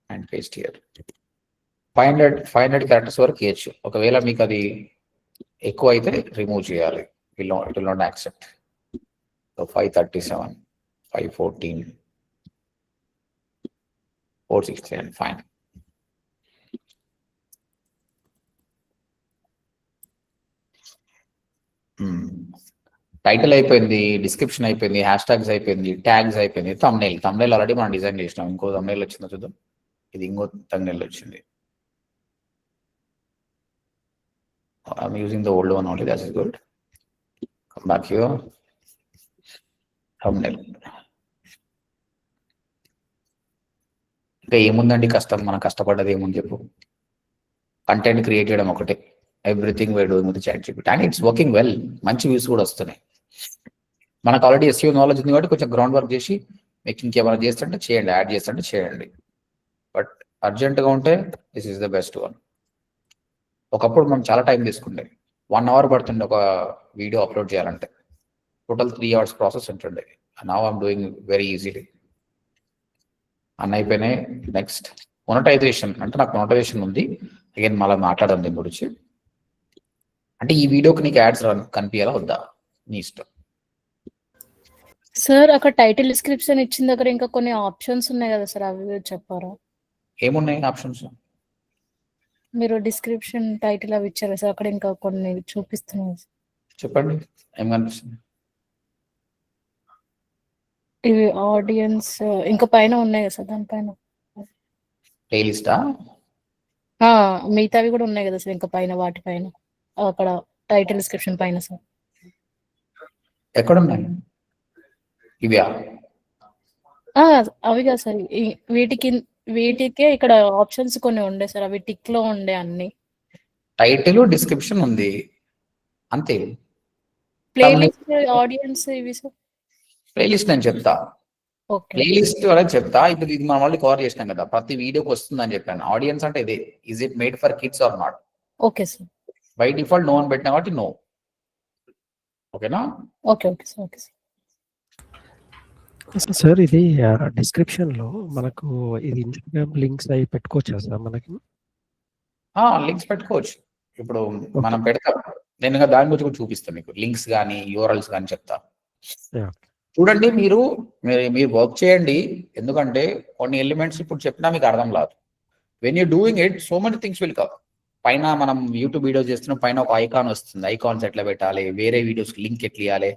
and paste here. 500 characters వరకు ఇవ్వచ్చు. ఒకవేళ మీకు అది ఎక్కువ అయితే రిమూవ్ చేయాలి, it will not accept. So 537, 514, 469, fine. Title అయిపోయింది, డిస్క్రిప్షన్ అయిపోయింది, హ్యాష్ ట్యాగ్స్ అయిపోయింది, ట్యాగ్స్ అయిపోయింది, తమ్నైల్ ఆల్రెడీ మనం డిజైన్ చేసినాం. ఇంకో తమ్నైల్ వచ్చిందో చూద్దాం. ఇది ఇంకో తమ్నైల్ వచ్చింది. I'm using the old one only, that is good. Come back here, thumbnail. ఇంకా ఏముందండి కష్టం, మనం కష్టపడ్డది ఏముంది చెప్పు. కంటెంట్ క్రియేట్ చేయడం ఒకటే, everything way doing with ChatGPT and it's working well. మంచి వ్యూస్ కూడా వస్తున్నాయి. మనకు ఆల్రెడీ SEO నాలెడ్జ్ ఉంది కాబట్టి కొంచెం గ్రౌండ్ వర్క్ చేసి మీకు ఇంకేమైనా చేస్తుంటే చేయండి, యాడ్ చేస్తుంటే చేయండి. బట్ అర్జెంటుగా ఉంటే this is the best one. ఒకప్పుడు మనం చాలా టైం తీసుకుండే, 1 hour పడుతుండే ఒక వీడియో అప్లోడ్ చేయాలంటే, టోటల్ 3 hours ప్రాసెస్ ఉంటుండే. Now I'm doing very easily. అన్నీ అయిపోయినాయి. నెక్స్ట్ మొనటైజేషన్, అంటే నాకు మొనటైజేషన్ ఉంది. అగైన్ మళ్ళీ మాట్లాడదాం దీని గురించి. అంటే ఈ వీడియోకి నీకు యాడ్స్ కనిపించాలా వద్దా నీ ఇష్టం. సార్ అక్కడ టైటిల్ డిస్క్రిప్షన్ ఇచ్చిన దగ్గర ఇంకా కొన్ని ఆప్షన్స్ ఉన్నాయి కదా సార్, అవి చెప్పారా? ఏమున్నాయి ఆప్షన్స్? మీరు డిస్క్రిప్షన్ టైటిల్ అవి ఇచ్చారు సార్, అక్కడ ఇంకా కొన్ని చూపిస్తున్నాయి. చెప్పండి, ఏం కనిపిస్తుంది? ఇవి ఆడియన్స్ ఇంకా పైన ఉన్నాయి కదా సార్, దానిపైన ప్లేలిస్టా? మిగతావి కూడా ఉన్నాయి కదా సార్ ఇంకా పైన, వాటిపైన అక్కడ టైటిల్ డిస్క్రిప్షన్ పైన సార్. ఎక్కడున్నాయి ఇవి? అవి కదా సార్, వీటికే ఇక్కడ ఆప్షన్స్ కొన్ని ఉండే సార్, అవి టిక్ లో ఉండే అన్ని. టైటిల్ డిస్క్రిప్షన్ ఉంది అంతే. ప్లేలిస్ట్, ఆడియన్స్ ఇవి సార్. ప్లేలిస్ట్ నేను చెప్తా, ఓకే ప్లేలిస్ట్ అనేది చెప్తా. ఇప్పుడు ఇది మనం ఆల్రెడీ కవర్ చేసినాం కదా, ప్రతి వీడియోకి వస్తుందని చెప్పాను. ఆడియన్స్ అంటే ఇదే, is it made for kids or not? Okay sir. By default no అని పెట్టినా కాబట్టి నో. ఓకేనా? Okay okay sir. Okay sir. Sir ఇది డిస్క్రిప్షన్ లో మనకు ఇది ఇన్స్టాగ్రామ్ లింక్స్ అవి పెట్టుకోవచ్చా సార్ మనకి? లింక్స్ పెట్టుకోవచ్చు. ఇప్పుడు మనం పెడతాం, నేను దాని గురించి కూడా చూపిస్తాను మీకు. లింక్స్ కానీ యూఆర్ఎల్స్ కానీ చెప్తా. చూడండి, మీరు వర్క్ చేయండి. ఎందుకంటే కొన్ని ఎలిమెంట్స్ ఇప్పుడు చెప్పినా మీకు అర్థం కాదు. When you doing it so many things will come. పైన మనం యూట్యూబ్ వీడియోస్ చేస్తున్నాం, పైన ఒక ఐకాన్ వస్తుంది. ఐకాన్స్ ఎట్లా పెట్టాలి, వేరే వీడియోస్ లింక్ ఎట్లా ఇవ్వాలి,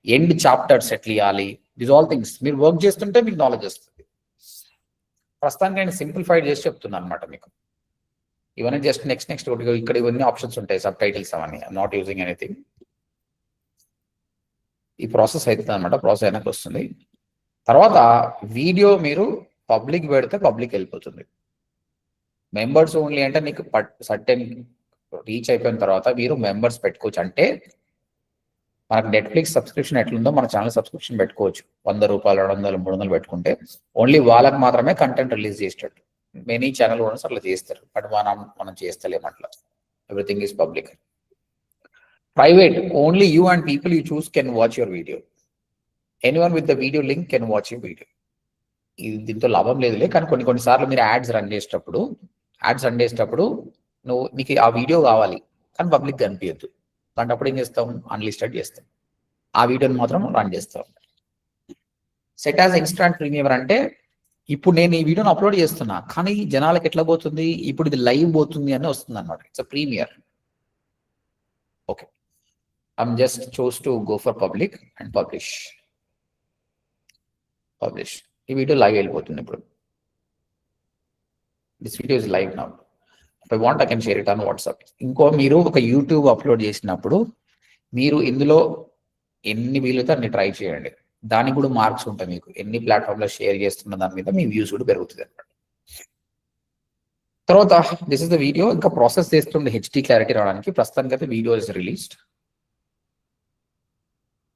ఎండ్ చాప్టర్స్ ఎట్లా ఇవ్వాలి, దిస్ ఆల్ థింగ్స్ మీరు వర్క్ చేస్తుంటే మీకు నాలెడ్జ్ వస్తుంది. ప్రస్తుతానికి నేను సింప్లిఫైడ్ చేసి చెప్తున్నాను అనమాట మీకు. ఇవన్నీ జస్ట్ నెక్స్ట్ ఇక్కడ ఇవన్నీ ఆప్షన్స్ ఉంటాయి, సబ్ టైటిల్స్ అవన్నీ. I'm not using anything. ఈ ప్రాసెస్ అవుతుంది అనమాట, ప్రాసెస్ అయినాక వస్తుంది. తర్వాత వీడియో మీరు పబ్లిక్ పెడితే పబ్లిక్ వెళ్ళిపోతుంది. మెంబర్స్ ఓన్లీ అంటే నీకు సర్టెన్ రీచ్ అయిపోయిన తర్వాత మీరు మెంబర్స్ పెట్టుకోవచ్చు. అంటే మనకు నెట్ఫ్లిక్స్ సబ్స్క్రిప్షన్ ఎట్లుందో మన ఛానల్ సబ్స్క్రిప్షన్ పెట్టుకోవచ్చు. 100 రూపాయలు, 200, 300 పెట్టుకుంటే ఓన్లీ వాళ్ళకి మాత్రమే కంటెంట్ రిలీజ్ చేసేటట్టు. మెనీ ఛానల్ ఓనర్స్ అట్లా చేస్తారు, బట్ మనం చేస్తలేము అట్లా. Everything is public. Private, only you and people you choose can watch your video. Anyone with the video link can watch your video. ఇది దీంతో లాభం లేదులే, కానీ కొన్నిసార్లు మీరు యాడ్స్ రన్ చేసేటప్పుడు నీకు ఆ వీడియో కావాలి కానీ పబ్లిక్ కనిపించద్దు. అలాంటప్పుడు ఏం చేస్తాం, అన్లిస్టెడ్ చేస్తాం, ఆ వీడియోని మాత్రం రన్ చేస్తాం. సెట్ యాజ్ ఇన్స్టాంట్ ప్రీమియర్ అంటే ఇప్పుడు నేను ఈ వీడియోని అప్లోడ్ చేస్తున్నా, కానీ జనాలకు ఎట్లా పోతుంది, ఇప్పుడు ఇది లైవ్ పోతుంది అని వస్తుంది అనమాట. It's a premiere. Okay, I'm just choose to go for public and publish. ఈ వీడియో లైవ్ వెళ్ళిపోతుంది ఇప్పుడు. This video is live now. If I want I can share it on WhatsApp. ఇంకో మీరు ఒక యూట్యూబ్ అప్లోడ్ చేసినప్పుడు మీరు ఇందులో ఎన్ని వీలుతో అన్ని ట్రై చేయండి. దానికి కూడా మార్క్స్ ఉంటాయి మీకు. ఎన్ని ప్లాట్ఫామ్లో షేర్ చేస్తున్న దాని మీద మీ వ్యూస్ కూడా పెరుగుతుంది అనమాట. తర్వాత దిస్ ఇస్ ద వీడియో. ఇంకా ప్రాసెస్ చేస్తుంది హెచ్డి క్లారిటీ రావడానికి. ప్రస్తుతానికి అయితే video is released.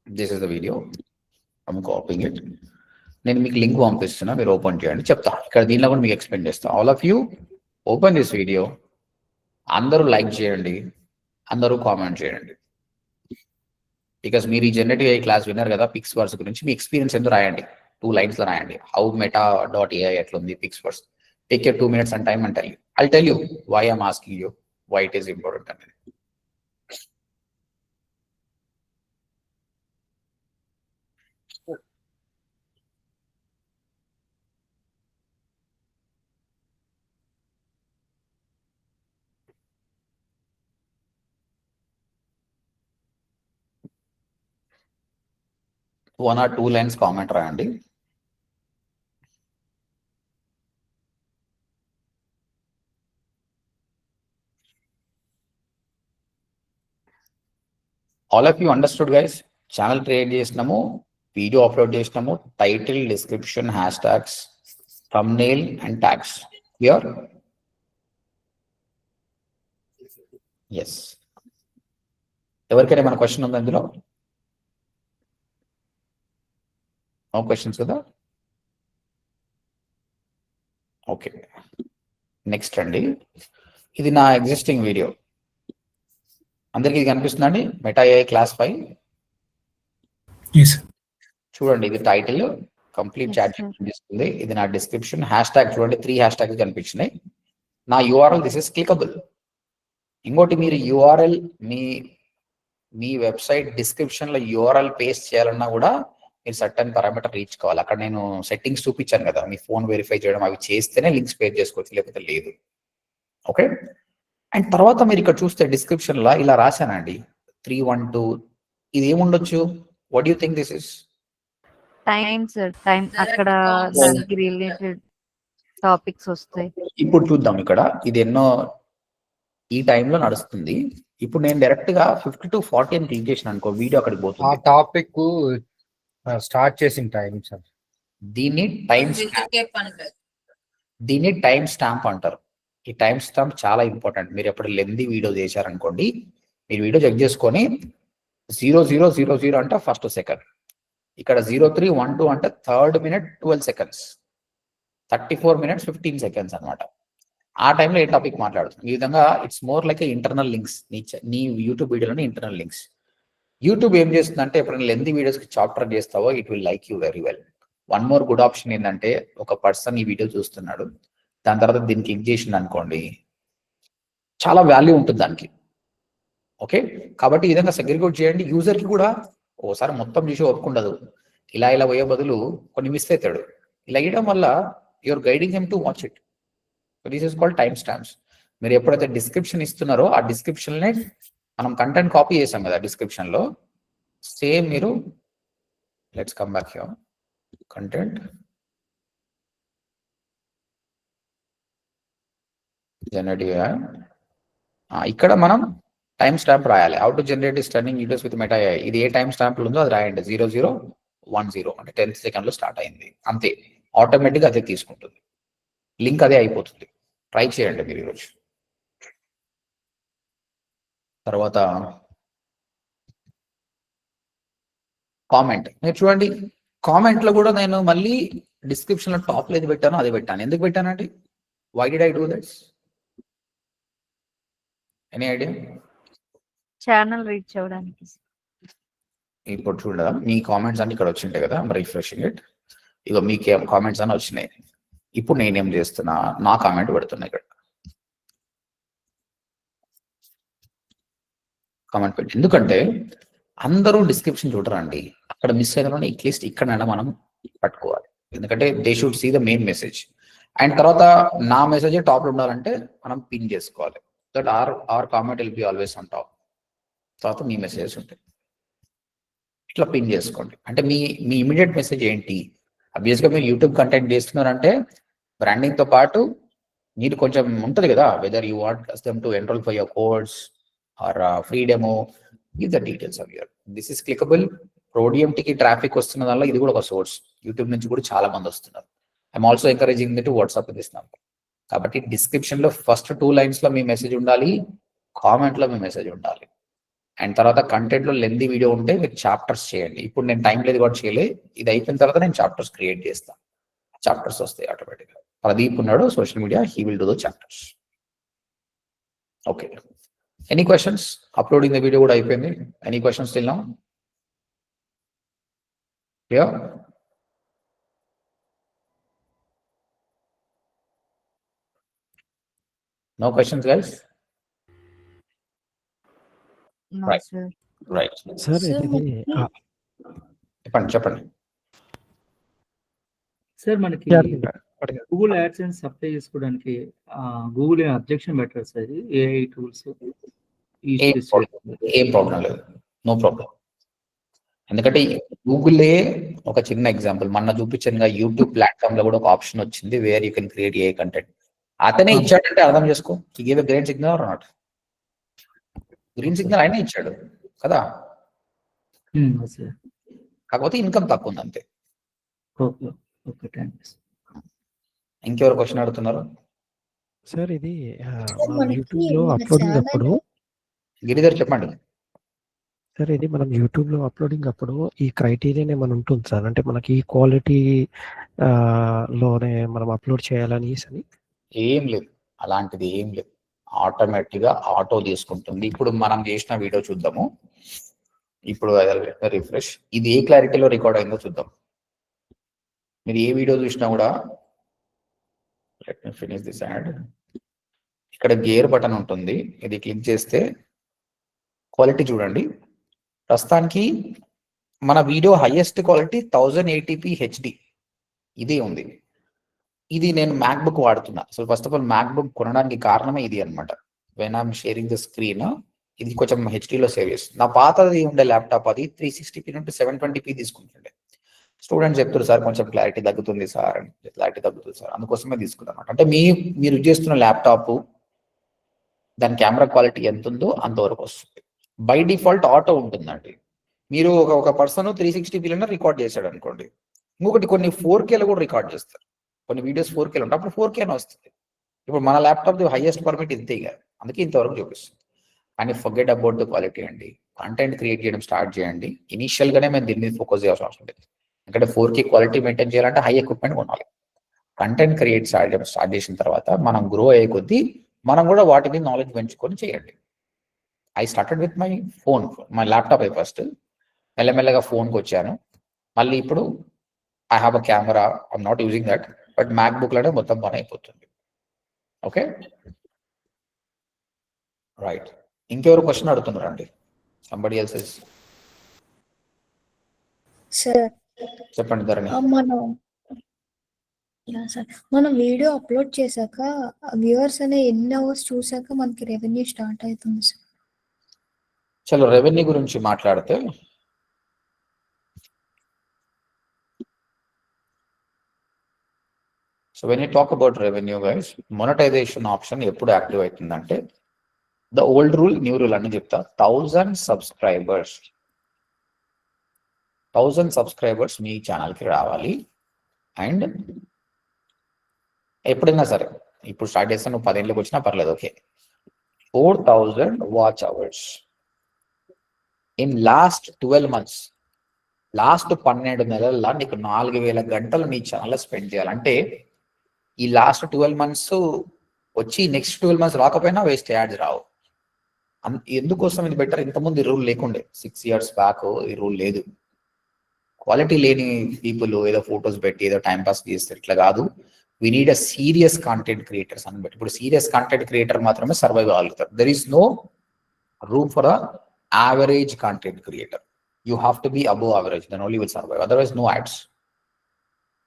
This is the video. I'm copying it. నేను మీకు లింక్ పంపిస్తున్నా, మీరు ఓపెన్ చేయండి. చెప్తా ఇక్కడ దీనిలో కూడా మీకు ఎక్స్ప్లెయిన్ చేస్తా. All of you open this video. అందరూ లైక్ చేయండి, అందరూ కామెంట్ చేయండి. బికాస్ మీరు ఈ జనరేటివ్ AI క్లాస్ విన్నారు కదా, పిక్స్ వర్స్ గురించి మీ ఎక్స్పీరియన్స్ ఎందుకు రాయండి. 2 lines లో రాయండి. హౌ meta.ai ఎట్లుంది పిక్స్ వర్స్. Take your 2 minutes and time and tell you. I'll tell you why I'm asking you, why it is important అనేది. One or 2 lines కామెంట్ రాయండి. All of you understood guys. Channel create చేసినాము, వీడియో అప్లోడ్ చేసినాము, title, description, hash tags, thumbnail and tags. Clear? Yes. ఎవరికైనా మన క్వశ్చన్ ఉందా ఇందులో? నో క్వశ్చన్స్ కదా? ఓకే, నెక్స్ట్ అండి. ఇది నా ఎగ్జిస్టింగ్ వీడియో. అందరికి ఇది కనిపిస్తుందండి? మెటా AI క్లాస్ 5 చూడండి. ఇది టైటిల్, కంప్లీట్ చాట్ కనిపిస్తుంది. ఇది నా డిస్క్రిప్షన్. హ్యాష్ ట్యాగ్ చూడండి, 3 హ్యాష్ ట్యాగ్స్ కనిపించినాయి. నా URL దిస్ ఇస్ క్లికబుల్. ఇంకోటి, మీరు URL మీ వెబ్సైట్ డిస్క్రిప్షన్ లో URL పేస్ట్ చేయాలన్నా కూడా మీరు సర్టన్ పారామీటర్ రీచ్ కావాలి. అక్కడ నేను సెట్టింగ్స్ చూపించాను కదా, మీ ఫోన్ వెరిఫై చేయడం, అవి చేస్తేనే లింక్స్ పేర్ చేసుకోవచ్చు, లేకపోతే లేదు. ఓకే. అండ్ తర్వాత మీరు ఇక్కడ చూస్తే డిస్క్రిప్షన్ లో ఇలా రాశానండి 312. ఇది ఏముండొచ్చు? What you think this is? Time sir. Time అక్కడ దానికి రిలేటెడ్ టాపిక్స్ వస్తాయి. ఇప్పుడు చూద్దాం. ఇక్కడ ఇది ఎన్నో ఈ టైంలో నడుస్తుంది. ఇప్పుడు నేను డైరెక్ట్ గా 50 to 40 అని క్లిక్ చేసిన అనుకో, వీడియో అక్కడికి ఆ పోతుంది. టాపిక్ స్టార్ట్ చేసిన టైం సార్. దీన్ని టైం స్టాంప్ అంటారు. ఈ టైం స్టాంప్ చాలా ఇంపార్టెంట్. మీరు ఎప్పుడు లెంది వీడియో చేశారనుకోండి, మీరు వీడియో చెక్ చేసుకొని 0000 అంటే ఫస్ట్ సెకండ్, ఇక్కడ 0312 అంటే 3rd minute 12 seconds, 34 minutes 15 seconds అనమాట. ఆ టైంలో ఏ టాపిక్ మాట్లాడుతుంది. ఈ విధంగా it's more like internal links. నీ యూట్యూబ్ వీడియోలోని ఇంటర్నల్ లింక్స్. యూట్యూబ్ ఏం చేస్తుందంటే, ఎప్పుడైనా లెంది వీడియోస్కి చాప్టర్ చేస్తావో it will like you very well. One more good option ఏంటంటే, ఒక పర్సన్ ఈ వీడియో చూస్తున్నాడు, దాని తర్వాత దీన్ని క్లిక్ చేసింది అనుకోండి, చాలా వాల్యూ ఉంటుంది దానికి. ఓకే, కాబట్టి ఈ విధంగా సెగ్రిగేట్ చేయండి. యూజర్కి కూడా ఓసారి మొత్తం చూసి ఒప్పుకుండదు. ఇలా పోయే బదులు కొన్ని మిస్ అవుతాడు. ఇలా ఇవ్వడం వల్ల you're guiding him to watch it. This is called time stamps. మీరు ఎప్పుడైతే డిస్క్రిప్షన్ ఇస్తున్నారో ఆ డిస్క్రిప్షన్నే మనం కంటెంట్ కాపీ చేసాం కదా డిస్క్రిప్షన్ లో, సేమ్ మీరు let's come back here content generative AI. ఇక్కడ మనం టైం స్టాంప్ రాయాలి. How to generate stunning videos with meta AI. ఇది ఏ టైం స్టాంప్ ఉందో అది రాయండి. 0010 అంటే 10th second లో స్టార్ట్ అయింది. అంతే, ఆటోమేటిక్గా అదే తీసుకుంటుంది. లింక్ అదే అయిపోతుంది. ట్రై చేయండి మీరు ఈరోజు. తర్వాత కామెంట్ మీరు చూడండి. కామెంట్ లో కూడా నేను మళ్ళీ డిస్క్రిప్షన్ లో టాప్ లో ఏది పెట్టానో అదే పెట్టాను. ఎందుకు పెట్టానండి? Why did I do this? Any idea? Channel reach అవ్వడానికి. ఇప్పుడు చూడదా, మీ కామెంట్స్ అన్ని ఇక్కడ వచ్చింటాయి కదా, రిఫ్రెషింగ్ ఇట్. ఇక మీకు కామెంట్స్ అని వచ్చినాయి. ఇప్పుడు నేనేం చేస్తున్నా, నా కామెంట్ పెడుతున్నా. ఇక్కడ కామెంట్ పెట్టి, ఎందుకంటే అందరూ డిస్క్రిప్షన్ చూడరండి. అక్కడ మిస్ అయిన అట్లీస్ట్ ఇక్కడైనా మనం పట్టుకోవాలి. ఎందుకంటే they should see the main message. And తర్వాత నా మెసేజ్ టాప్లో ఉండాలంటే మనం పిన్ చేసుకోవాలి. That our comment will be always on top. తర్వాత మీ మెసేజెస్ ఉంటాయి. ఇట్లా పిన్ చేసుకోండి. అంటే మీ ఇమీడియట్ మెసేజ్ ఏంటి? అబ్వియస్గా మీరు యూట్యూబ్ కంటెంట్ చేస్తున్నారంటే బ్రాండింగ్తో పాటు మీరు కొంచెం ఉంటుంది కదా, whether you want them to enroll for your course or free demo, give the details of your. This is clickable. ప్రోడిఎంటీకి ట్రాఫిక్ వస్తున్న దానిలో ఇది కూడా ఒక సోర్స్. యూట్యూబ్ నుంచి కూడా చాలా మంది వస్తున్నారు. I'm also encouraging to WhatsApp this number. కాబట్టి డిస్క్రిప్షన్లో ఫస్ట్ 2 లైన్స్లో మీ మెసేజ్ ఉండాలి, కామెంట్లో మీ మెసేజ్ ఉండాలి. అండ్ తర్వాత కంటెంట్లో లెంతీ వీడియో ఉంటే మీరు చాప్టర్స్ చేయండి. ఇప్పుడు నేను టైం లేదు కూడా చేయలేదు. ఇది అయిపోయిన తర్వాత నేను చాప్టర్స్ క్రియేట్ చేస్తాను. చాప్టర్స్ వస్తాయి ఆటోమేటిక్గా. ప్రదీప్ ఉన్నాడు social media, he will do the chapters. Okay, any questions? Uploading the video కూడా అయిపోయింది. Any questions still now? Yeah. No questions, guys? No, Right. sir. Right. Sir Sir, ఇది చెప్పండి. సార్ మనకి గూగుల్ యాడ్సెన్స్ అప్లై చేసుకోవడానికి గూగుల్ అబ్జెక్షన్ పెట్టారు సార్, ఏఐ టూల్స్ ఏం ప్రాబ్లం లేదు, నో ప్రాబ్లం. ఎందుకంటే గూగులే ఒక చిన్న ఎగ్జాంపుల్ మొన్న చూపించాను. యూట్యూబ్ ప్లాట్ఫామ్ లో కూడా ఒక ఆప్షన్ వచ్చింది where you can create a content. అతనే ఇచ్చాడంటే అర్థం చేసుకో, హి gave a green signal are not. Green signal ఆయన ఇచ్చాడు కదా, కాకపోతే ఇన్కమ్ తక్కువ ఉంది అంతే. ఇంకెవరు క్వశ్చన్ అడుగుతున్నారు? సార్ ఇది మనకి యూట్యూబ్ లో మన అప్లోడింగ్ ఛానల్ అప్పుడు గిరిధర్ చెప్పండి. సార్ ఇది మనం యూట్యూబ్ లో అప్లోడింగ్ అప్పుడు ఈ క్రైటీరియన్ ఏమైనా ఉంటుంది సార్? అంటే మనకి ఈ క్వాలిటీ లోనే మనం అప్లోడ్ చేయాలని అని ఏం లేదు, అలాంటిది ఏం లేదు. ఆటోమేటిక్ గా ఆటో తీసుకుంటుంది. ఇప్పుడు మనం చేసిన వీడియో చూద్దాము. ఇప్పుడు రిఫ్రెష్, ఇది ఏ క్లారిటీలో రికార్డ్ అయిందో చూద్దాం. మీరు ఏ వీడియో చూసినా కూడా let me finish this add. ఇక్కడ గేర్ బటన్ ఉంటుంది, ఇది క్లిక్ చేస్తే క్వాలిటీ చూడండి. ప్రస్తుతానికి మన video highest quality 1080p HD ఇదే ఉంది. ఇది నేను మ్యాక్బుక్ వాడుతున్నా. So first of all MacBook కొనడానికి కారణమే ఇది అనమాట. When I'm sharing the screen, ఇది కొంచెం హెచ్డీలో సేవ్ చేస్తుంది. నా పాతది ఉండే ల్యాప్టాప్ అది 360p నుండి 720p తీసుకుంటుండే. స్టూడెంట్స్ చెప్తారు సార్ కొంచెం క్లారిటీ తగ్గుతుంది సార్, క్లారిటీ తగ్గుతుంది సార్, అందుకోసమే తీసుకున్నాను. అంటే మీరు చేస్తున్న ల్యాప్టాప్ దాని కెమెరా క్వాలిటీ ఎంత ఉందో అంతవరకు వస్తుంది. బై డిఫాల్ట్ ఆటో ఉంటుందండి. మీరు ఒక పర్సన్ 360pలో రికార్డ్ చేశాడు అనుకోండి, ఇంకొకటి కొన్ని 4Kలో కూడా రికార్డ్ చేస్తారు. కొన్ని వీడియోస్ 4Kలో ఉంటాయి, అప్పుడు 4K వస్తుంది. ఇప్పుడు మన ల్యాప్టాప్ హైయెస్ట్ పర్మిట్ ఇంతే ఇక, అందుకే ఇంతవరకు చూపిస్తుంది. కానీ ఫర్గెట్ అబౌట్ ద క్వాలిటీ అండి. కంటెంట్ క్రియేట్ చేయడం స్టార్ట్ చేయండి. ఇనిషియల్ గానే మేము దీని మీద ఫోకస్ చేయాల్సిన అవసరం లేదు. ఎందుకంటే 4K క్వాలిటీ మెయింటైన్ చేయాలంటే హై ఎక్విప్మెంట్ కొనాలి. కంటెంట్ క్రియేట్ స్టార్ట్ చేసిన తర్వాత మనం గ్రో అయ్యే కొద్దీ మనం కూడా వాటిని నాలెడ్జ్ పెంచుకొని చేయండి. I started with my phone, my laptop అయి ఫస్ట్, మెల్లమెల్లగా ఫోన్కి వచ్చాను. మళ్ళీ ఇప్పుడు I have a camera, I'm not using that, but మ్యాక్బుక్లోనే మొత్తం పని అయిపోతుంది. Okay, right. ఇంకెవరు క్వశ్చన్ అడుగుతున్నారండి? సంబడి ఎల్స్ ఇస్ సార్ చెప్పండి ధరణి. మనం వీడియో అప్లోడ్ చేశాక వ్యూవర్స్ అనే ఎన్ని అవర్స్ చూసాక మనకి రెవెన్యూ స్టార్ట్ అవుతుంది సార్? చలో రెవెన్యూ గురించి మాట్లాడితే, so when you talk about revenue guys, monetization option ఎప్పుడు యాక్టివ్ అవుతుందంటే, the old rule new rule అని చెప్తా. 1000 సబ్స్క్రైబర్స్ మీ ఛానల్కి రావాలి. అండ్ ఎప్పుడైనా సరే, ఇప్పుడు స్టార్ట్ చేస్తే నువ్వు 10 ఏళ్ళకి వచ్చినా పర్లేదు, okay. 4000 watch hours in last 12 months, last 12 నెలల్లో నీకు 4000 గంటలు నీ ఛానల్ స్పెండ్ చేయాలంటే, ఈ లాస్ట్ 12 months వచ్చి నెక్స్ట్ 12 months రాకపోయినా వేస్ట్, యాడ్స్ రావు. ఎందుకోసం ఇది బెటర్? ఇంతకుముందు ఈ రూల్ లేకుండే, 6 years బ్యాక్ ఈ రూల్ లేదు. క్వాలిటీ లేని పీపుల్ ఏదో ఫొటోస్ పెట్టి ఏదో టైం పాస్ చేస్తారు, ఇట్లా కాదు. We need a serious content creators అని బట్టి. ఇప్పుడు సీరియస్ కాంటెంట్ క్రియేటర్ మాత్రమే సర్వైవ్ అవ్వగలుగుతారు. There is no room for a average content creator. You have to be above average, then only will survive, otherwise no ads.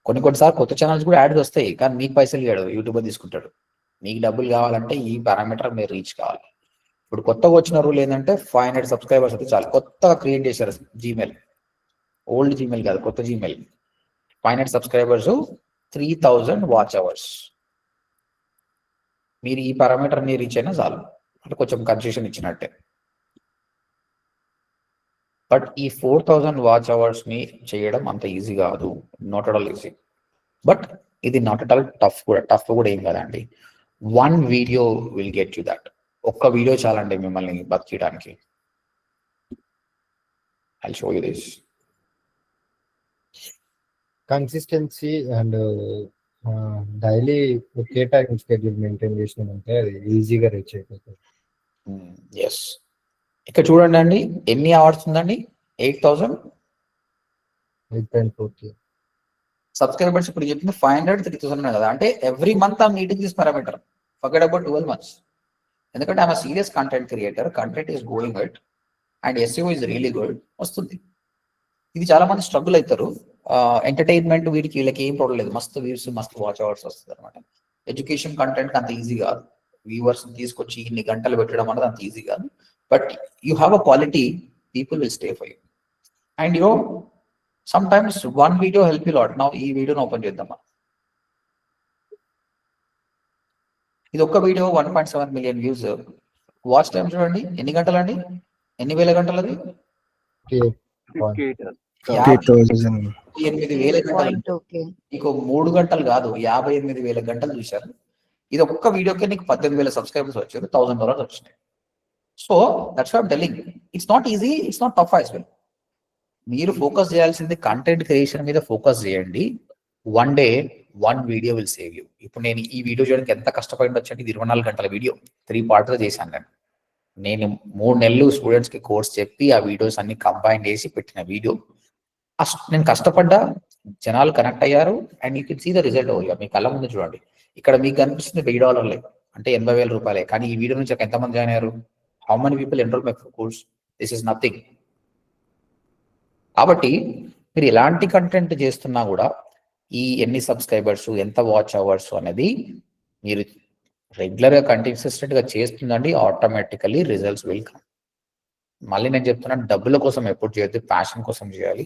కొన్నిసార్లు కొత్త ఛానల్స్ కూడా యాడ్స్ వస్తాయి, కానీ మీకు పైసలు ఇవ్వడు, యూట్యూబర్ తీసుకుంటాడు. మీకు డబ్బులు కావాలంటే ఈ పారామీటర్ మీరు రీచ్ కావాలి. ఇప్పుడు కొత్తగా వచ్చిన రూల్ ఏంటంటే 500 సబ్స్క్రైబర్స్ అయితే చాలు. కొత్తగా క్రియేట్ చేశారు జీమెయిల్, ఓల్డ్ జీమెయిల్ కాదు, కొత్త జీమెయిల్. 500 subscribers, 3000 watch hours. మీరు ఈ పారామీటర్ ని రీచ్ అయినా చాలు, అంటే కొంచెం కన్సెషన్ ఇచ్చినట్టే. బట్ ఈ 4000 వాచ్ అవర్స్ ని చేయడం అంత ఈజీ కాదు, not at all easy. But ఇది నాట్ అట్ ఆల్ టఫ్ కూడా ఏం కదండి. 1 video will get you that. ఒక్క వీడియో చాలండి మిమ్మల్ని బతికియడానికి. I'll show you this. Consistency and daily ఒకే టైం షెడ్యూల్ మెయింటైన్ చేసినామంటే అది ఈజీగా రీచ్ అయిపోతుంది. ఎస్, ఇక్కడ చూడండి అండి, ఎన్ని అవర్స్ ఉందండి? 8000 8.4K సబ్స్క్రైబర్స్. ఇప్పుడు చెప్పింది 500, 3000 కదా, అంటే every month I'm meeting this parameter. Forget about 12 months. ఎందుకంటే I'm serious content creator, content is going it and SEO is really good, వస్తుంది. ఇది చాలా మంది స్ట్రగుల్ అవుతారు. ఎంటర్టైన్మెంట్ వీళ్ళకి ఏం ప్రాబ్లం లేదు, మస్తు వ్యూస్, మస్తు వాచ్ అవర్స్ వస్తుంది అనమాట. ఎడ్యుకేషన్ కంటెంట్ అంత ఈజీ కాదు, వ్యూవర్స్ తీసుకొచ్చి ఇన్ని గంటలు పెట్టడం అనేది అంత ఈజీ కాదు. But you have a quality, people will stay for you. And you some times 1 video help you lot. నా ఈ వీడియోని ఓపెన్ చేద్దామా. ఇది ఒక్క video 1.7 million views. Watch time చూడండి, ఎన్ని గంటలు అండి? ఎన్ని వేల గంటలు అది? 58,000 గంటలు. నీకు 3 గంటలు కాదు, 58,000 గంటలు చూశారు. ఇది ఒక్క వీడియోకే నీకు 18,000 సబ్స్క్రైబర్స్ వచ్చారు, $1,000 వచ్చినాయి. So that's what I'm telling, it's not easy, it's not tough as well. మీరు ఫోకస్ చేయాల్సింది కంటెంట్ క్రియేషన్ మీద ఫోకస్ చేయండి. 1 day 1 video will save you. ఇప్పుడు నేను ఈ వీడియో చేయడానికి ఎంత కష్టపడి వచ్చండి, ఇది 24 గంటల వీడియో, 3 parts చేశాను. నేను 3 నెలలు స్టూడెంట్స్ కి కోర్స్ చెప్పి ఆ వీడియోస్ అన్ని కంబైన్ చేసి పెట్టిన వీడియో. నేను కష్టపడ్డా, జనాలు కనెక్ట్ అయ్యారు, and you can see the result over here. మీ కళ్ళ ముందు చూడండి. ఇక్కడ మీకు కనిపిస్తుంది $1000, అంటే 80,000 రూపాయలే. కానీ ఈ వీడియో నుంచి ఎంతమంది జాయిన్ అయ్యారు? How many people enrol my course? This is nothing. కాబట్టి మీరు ఎలాంటి కంటెంట్ చేస్తున్నా కూడా ఈ ఎన్ని సబ్స్క్రైబర్స్, ఎంత వాచ్ అవర్స్ అనేది మీరు రెగ్యులర్ గా కన్సిస్టెంట్ గా చేస్తుందండి, ఆటోమేటికలీ రిజల్ట్స్ విల్ కమ్. మళ్ళీ నేను చెప్తున్నాను, డబ్బుల కోసం ఎప్పుడు చేయొద్దు, ప్యాషన్ కోసం చేయాలి.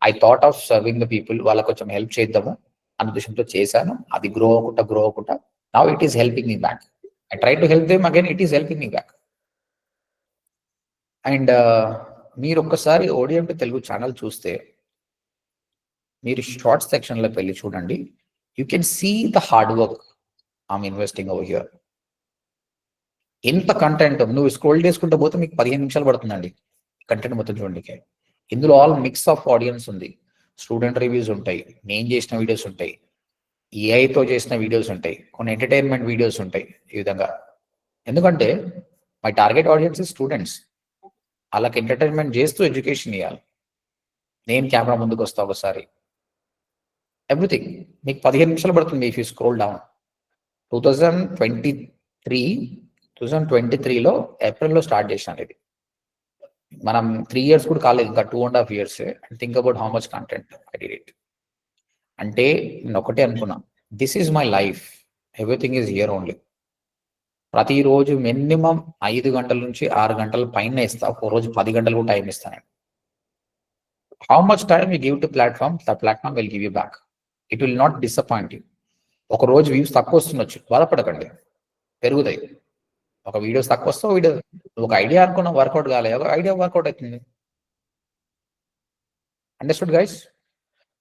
I thought of serving the people, వాళ్ళకి కొంచెం హెల్ప్ చేద్దాము అన్న ఉద్దేశంతో చేశాను. అది గ్రో అవ్వకుండా now it is helping me back. I try to help them again, it is helping me back. And మీరు ఒక్కసారి ODMT తెలుగు ఛానల్ చూస్తే, మీరు షార్ట్స్ సెక్షన్లోకి వెళ్ళి చూడండి, you can see the hard work I'm investing over here. ఎంత కంటెంట్, నువ్వు స్క్రోల్ చేసుకుంటూ పోతే మీకు 15 నిమిషాలు పడుతుందండి కంటెంట్ మొత్తం చూడండి. ఇందులో ఆల్ మిక్స్ ఆఫ్ ఆడియన్స్ ఉంది. స్టూడెంట్ రివ్యూస్ ఉంటాయి, నేను చేసిన వీడియోస్ ఉంటాయి, ఏఐతో చేసిన వీడియోస్ ఉంటాయి, కొన్ని ఎంటర్టైన్మెంట్ వీడియోస్ ఉంటాయి. ఈ విధంగా, ఎందుకంటే మై టార్గెట్ ఆడియన్స్ స్టూడెంట్స్, వాళ్ళకి ఎంటర్టైన్మెంట్ చేస్తూ ఎడ్యుకేషన్ ఇవ్వాలి. నేను కెమెరా ముందుకు వస్తా ఒకసారి, ఎవ్రీథింగ్ మీకు 15 నిమిషాలు పడుతుంది. ఇఫ్ యూ స్క్రోల్ డౌన్, 2023లో ఏప్రిల్లో స్టార్ట్ చేసినాను ఇది. మనం 3 years కూడా కాలేదు, ఇంకా 2.5 years. And think about how much content I did it. అంటే నేను ఒకటే అనుకున్నా, this is my life, everything is here only. ప్రతిరోజు మినిమం 5 గంటల నుంచి 6 గంటల పైన ఇస్తా, ఒక రోజు 10 గంటలు కూడా టైం ఇస్తాను. How much time you give to platform, the platform will give you back. It will not disappoint you. ఒక రోజు వ్యూస్ తక్కువ వస్తుండొచ్చు, బాధపడకండి, పెరుగుతాయి. ఒక వీడియోస్ తక్కువ వస్తే వీడియో, ఒక ఐడియా అనుకున్న వర్కౌట్ కాలేదు, ఒక ఐడియా వర్కౌట్ అవుతుంది. Understood guys?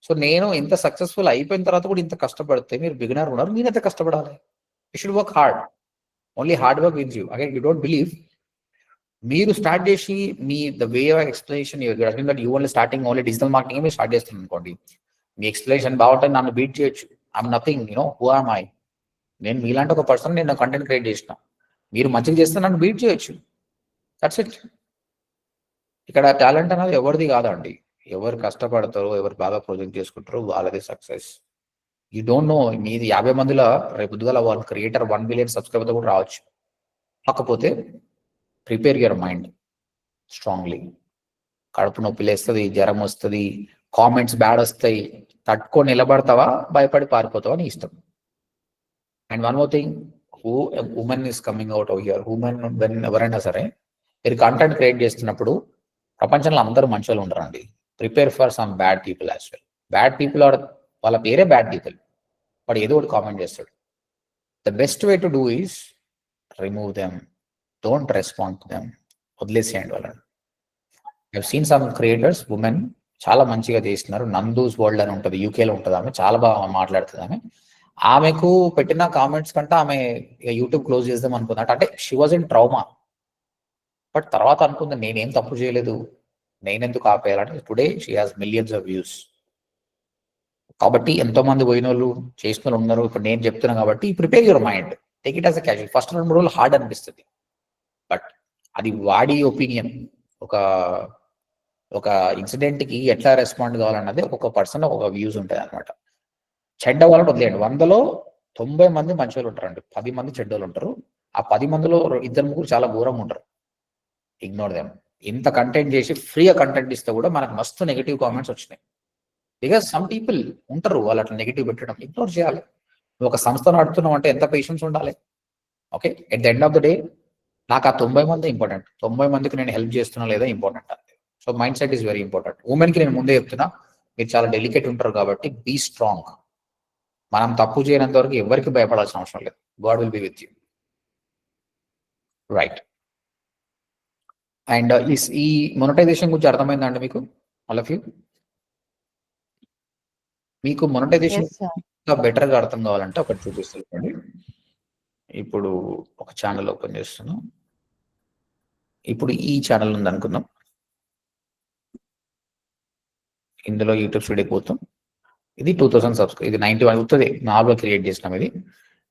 సో నేను ఇంత సక్సెస్ఫుల్ అయిపోయిన తర్వాత కూడా ఇంత కష్టపడితే, మీరు బిగినర్ ఉన్నారు, మీరు ఎంత కష్టపడాలి? You should work hard. Only hard work wins you. Again you don't believe, మీరు స్టార్ట్ చేసి మీ the way of explanation that you only starting only digital marketing మీరు స్టార్ట్ చేస్తున్నాను అనుకోండి, మీ ఎక్స్ప్లెనేషన్ బాగుంటుంది, నన్ను బీట్ చేయొచ్చు. I'm nothing, who am I? నేను మీలాంటి ఒక పర్సన్, నేను కంటెంట్ క్రియేట్ చేసిన, మీరు మంచిగా చేస్తే నన్ను బీట్ చేయొచ్చు. That's it. ఇక్కడ టాలెంట్ అనేది ఎవరిది కాదండి, ఎవరు కష్టపడతారో, ఎవరు బాగా ప్రొజెక్ట్ చేసుకుంటారో వాళ్ళది సక్సెస్. యూ డోంట్ నో, మీది 50 మందిలో రేపు పొద్దుగాల వాళ్ళ క్రియేటర్ 1 billion సబ్స్క్రైబర్తో కూడా రావచ్చు. కాకపోతే ప్రిపేర్ యువర్ మైండ్ స్ట్రాంగ్లీ. కడుపు నొప్పి లేస్తుంది, జ్వరం వస్తుంది, కామెంట్స్ బ్యాడ్ వస్తాయి, తట్టుకొని నిలబడతావా భయపడి పారిపోతావా నీ ఇష్టం. And one more thing, women is coming out over here. Women ఎవరైనా సరే మీరు కంటెంట్ క్రియేట్ చేస్తున్నప్పుడు ప్రపంచంలో అందరూ మంచి ఉండరండి. Prepare for some bad people as well. Bad people are వాళ్ళ పేరే బ్యాడ్ పీపుల్, వాడు ఏదో ఒకటి కామెంట్ చేస్తాడు. The best way to do is remove them, don't respond to them, వదిలేసేయండి వాళ్ళని. I seen some creators women చాలా మంచిగా చేస్తున్నారు. నందూస్ వరల్డ్ అని ఉంటుంది, యూకేలో ఉంటుంది. ఆమె చాలా బాగా మాట్లాడుతుంది. ఆమెకు పెట్టిన కామెంట్స్ కంటే ఆమె యూట్యూబ్ క్లోజ్ చేద్దాం అనుకున్నట్టు. అంటే she was in trauma, but తర్వాత అనుకుంది నేనేం తప్పు చేయలేదు, నేనెందుకు ఆపేయాలంటే today she has millions of views. కాబట్టి ఎంతో మంది పోయిన వాళ్ళు చేసిన వాళ్ళు ఉన్నారు. ఇప్పుడు నేను చెప్తున్నాను కాబట్టి prepare your mind, take it as a casual. First 2-3 రోజులు హార్డ్ అనిపిస్తుంది, బట్ అది వాడి ఒపీనియన్. ఒక ఇన్సిడెంట్ కి ఎట్లా రెస్పాండ్ కావాలన్నది ఒక్కొక్క పర్సన్ ఒక్కొక్క వ్యూస్ ఉంటాయి అనమాట. చెడ్డ వాళ్ళని వదిలేయండి. 100లో 90 మంది మంచి వాళ్ళు ఉంటారండి, 10 మంది చెడ్డోళ్ళు ఉంటారు. ఆ 10 మందిలో 2-3 చాలా ఘోరంగా ఉంటారు. Ignore them. ఇంత కంటెంట్ చేసి ఫ్రీగా కంటెంట్ ఇస్తే కూడా మనకు మస్తు నెగిటివ్ కామెంట్స్ వచ్చినాయి. బికాస్ సమ్ పీపుల్ ఉంటారు వాళ్ళు అట్లా నెగిటివ్ పెట్టడం. ఇగ్నోర్ చేయాలి. నువ్వు ఒక సంస్థ నడుపుతున్నావు అంటే ఎంత పేషెన్స్ ఉండాలి. Okay, at the end of the day నాకు ఆ 90 మంది ఇంపార్టెంట్, 90 మందికి నేను హెల్ప్ చేస్తున్నా లేదా ఇంపార్టెంట్ అంతే. So mind set is very important. ఉమెన్కి నేను ముందే చెప్తున్నా, మీరు చాలా డెలికేట్ ఉంటారు కాబట్టి బీ స్ట్రాంగ్. మనం తప్పు చేయనంత వరకు ఎవరికి భయపడాల్సిన అవసరం లేదు. God will be with you. Right. And ఈ మొనటైజేషన్ గురించి అర్థమైందండి మీకు ఆల్ ఆఫ్ యూ? మీకు మొనటైజేషన్ Yes, sir. ఇంకా బెటర్గా అర్థం కావాలంటే ఒకటి చూపిస్తాను. ఇప్పుడు ఒక ఛానల్ ఓపెన్ చేస్తున్నాం. ఇప్పుడు ఈ ఛానల్ ఉంది అనుకుందాం. ఇందులో యూట్యూబ్ స్టూడియోకి పోతాం. ఇది 2000 సబ్స్క్రైబ్, ఇది 91 అవుతుంది. నాలుగు క్రియేట్ చేసినాం. ఇది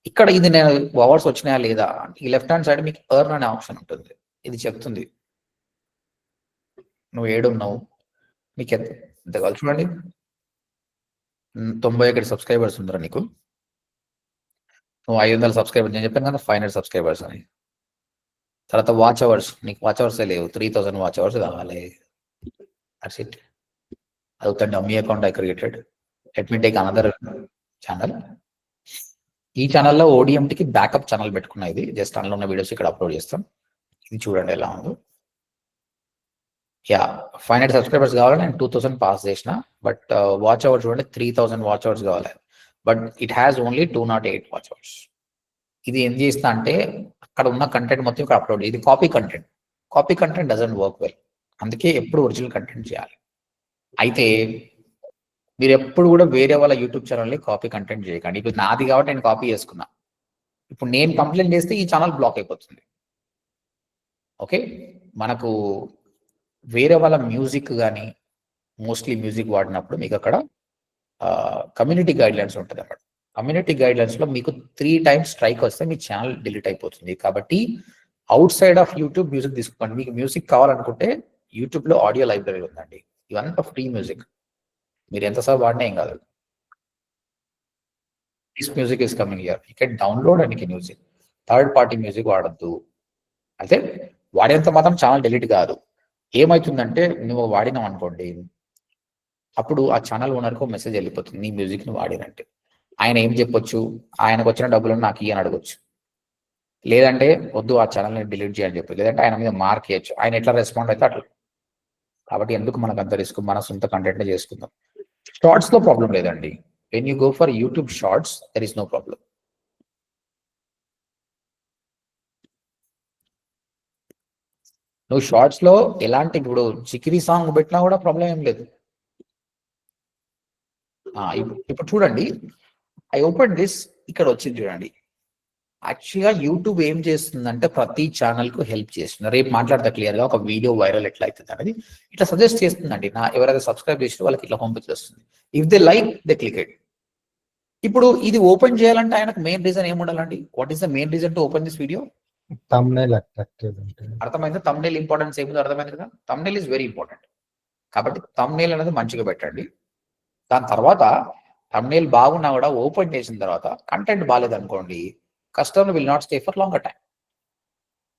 ఇక్కడ ఇది నేను అవర్స్ వచ్చినాయా లేదా, ఈ లెఫ్ట్ హ్యాండ్ సైడ్ మీకు ఎర్న్ అనే ఆప్షన్ ఉంటుంది. ఇది చెప్తుంది నువ్వు ఏడున్నావు, నీకు ఎంత కావాలి చూడండి. 91 సబ్స్క్రైబర్స్ ఉన్నారా నీకు? నువ్వు 500 సబ్స్క్రైబర్స్, నేను చెప్పాను కదా 500 సబ్స్క్రైబర్స్ అని. తర్వాత వాచ్ అవర్స్, నీకు వాచ్ అవర్సే లేవు, 3000 వాచ్ అవర్స్ కావాలి. That's it. అదొక dummy account I created. Let me take another channel. ఈ ఛానల్లో ఓడిఎంటీకి బ్యాకప్ ఛానల్ పెట్టుకున్నా. ఇది జస్ట్ అందులో ఉన్న వీడియోస్ ఇక్కడ అప్లోడ్ చేస్తాం. ఇది చూడండి ఎలా ఉందో. యా 500 సబ్స్క్రైబర్స్ కావాలి, నేను 2000 పాస్ చేసిన. బట్ వాచ్ అవర్స్ చూడండి 3000 వాచ్ అవర్స్ కావాలి. But it has only 208 watch hours. ఇది ఏం చేస్తా అంటే అక్కడ ఉన్న కంటెంట్ మొత్తం ఇక్కడ అప్లోడ్. ఇది copy content. Copy content doesn't work well. అందుకే ఎప్పుడు ఒరిజినల్ కంటెంట్ చేయాలి. అయితే మీరు ఎప్పుడు కూడా వేరే వాళ్ళ యూట్యూబ్ ఛానల్ని కాపీ కంటెంట్ చేయకండి. ఇప్పుడు నాది కాబట్టి నేను కాపీ చేసుకున్నా. ఇప్పుడు నేను కంప్లైంట్ చేస్తే ఈ ఛానల్ బ్లాక్ అయిపోతుంది. ఓకే, మనకు వేరే వాళ్ళ మ్యూజిక్ కానీ మోస్ట్లీ మ్యూజిక్ వాడినప్పుడు మీకు అక్కడ కమ్యూనిటీ గైడ్లైన్స్ ఉంటుంది అన్నమాట. కమ్యూనిటీ గైడ్లైన్స్లో మీకు 3 times స్ట్రైక్ వస్తే మీ ఛానల్ డిలీట్ అయిపోతుంది. కాబట్టి out side of YouTube music తీసుకోండి. మీకు మ్యూజిక్ కావాలనుకుంటే యూట్యూబ్లో ఆడియో లైబ్రరీ ఉందండి. ఇవంతా ఫ్రీ మ్యూజిక్, మీరు ఎంతసార్లు వాడినా ఏం కాదు. This music is coming here, you can download and can use it. Third party music వాడద్దు. అయితే వాడేంత మాత్రం ఛానల్ డిలీట్ కాదు. ఏమవుతుందంటే నువ్వు వాడినావు అనుకోండి, అప్పుడు ఆ ఛానల్ ఓనర్కి ఒక మెసేజ్ వెళ్ళిపోతుంది నీ మ్యూజిక్ని వాడినంటే. ఆయన ఏం చెప్పొచ్చు, ఆయనకు వచ్చిన డబ్బులను నాకు ఇయ్యని అడగొచ్చు, లేదంటే వద్దు ఆ ఛానల్ని డిలీట్ చేయని చెప్పి, లేదంటే ఆయన మీద మార్క్ చేయొచ్చు. ఆయన ఎట్లా రెస్పాండ్ అయితే అట్లా. కాబట్టి ఎందుకు మనకు అంత రిస్క్, మన సొంత కంటెంట్ చేసుకుందాం. షార్ట్స్ లో ప్రాబ్లం లేదండి. When you go for YouTube shorts there is no problem. నువ్వు షార్ట్స్ లో ఎలాంటి ఇప్పుడు చికిరీ సాంగ్ పెట్టినా కూడా ప్రాబ్లం ఏం లేదు. ఇప్పుడు చూడండి, ఐ ఓపెన్ దిస్, ఇక్కడ వచ్చింది చూడండి. యాక్చువల్గా యూట్యూబ్ ఏం చేస్తుందంటే ప్రతి ఛానల్ కు హెల్ప్ చేస్తుంది. రేపు మాట్లాడతా క్లియర్ గా ఒక వీడియో వైరల్ ఎట్లా అవుతుంది అనేది ఇట్లా సజెస్ట్ చేస్తుందండి. ఎవరైతే సబ్స్క్రైబ్ చేసి వాళ్ళకి ఇట్లా పంపించేస్తుంది. If they like they click it. ఇప్పుడు ఇది ఓపెన్ చేయాలంటే ఆయనకు మెయిన్ రీజన్ ఏముండాలండి? What is the main reason to open this video? thumbnail attractive ఉంటుంది. అర్థమైంది. thumbnail ఇంపార్టెన్స్ ఏముందో అర్థమైంది కదా. thumbnail is very important. కాబట్టి thumbnail అనేది మంచిగా పెట్టండి. దాని తర్వాత thumbnail బాగున్నా కూడా ఓపెన్ చేసిన తర్వాత కంటెంట్ బాగాలేదు అనుకోండి, customer will not stay for longer time.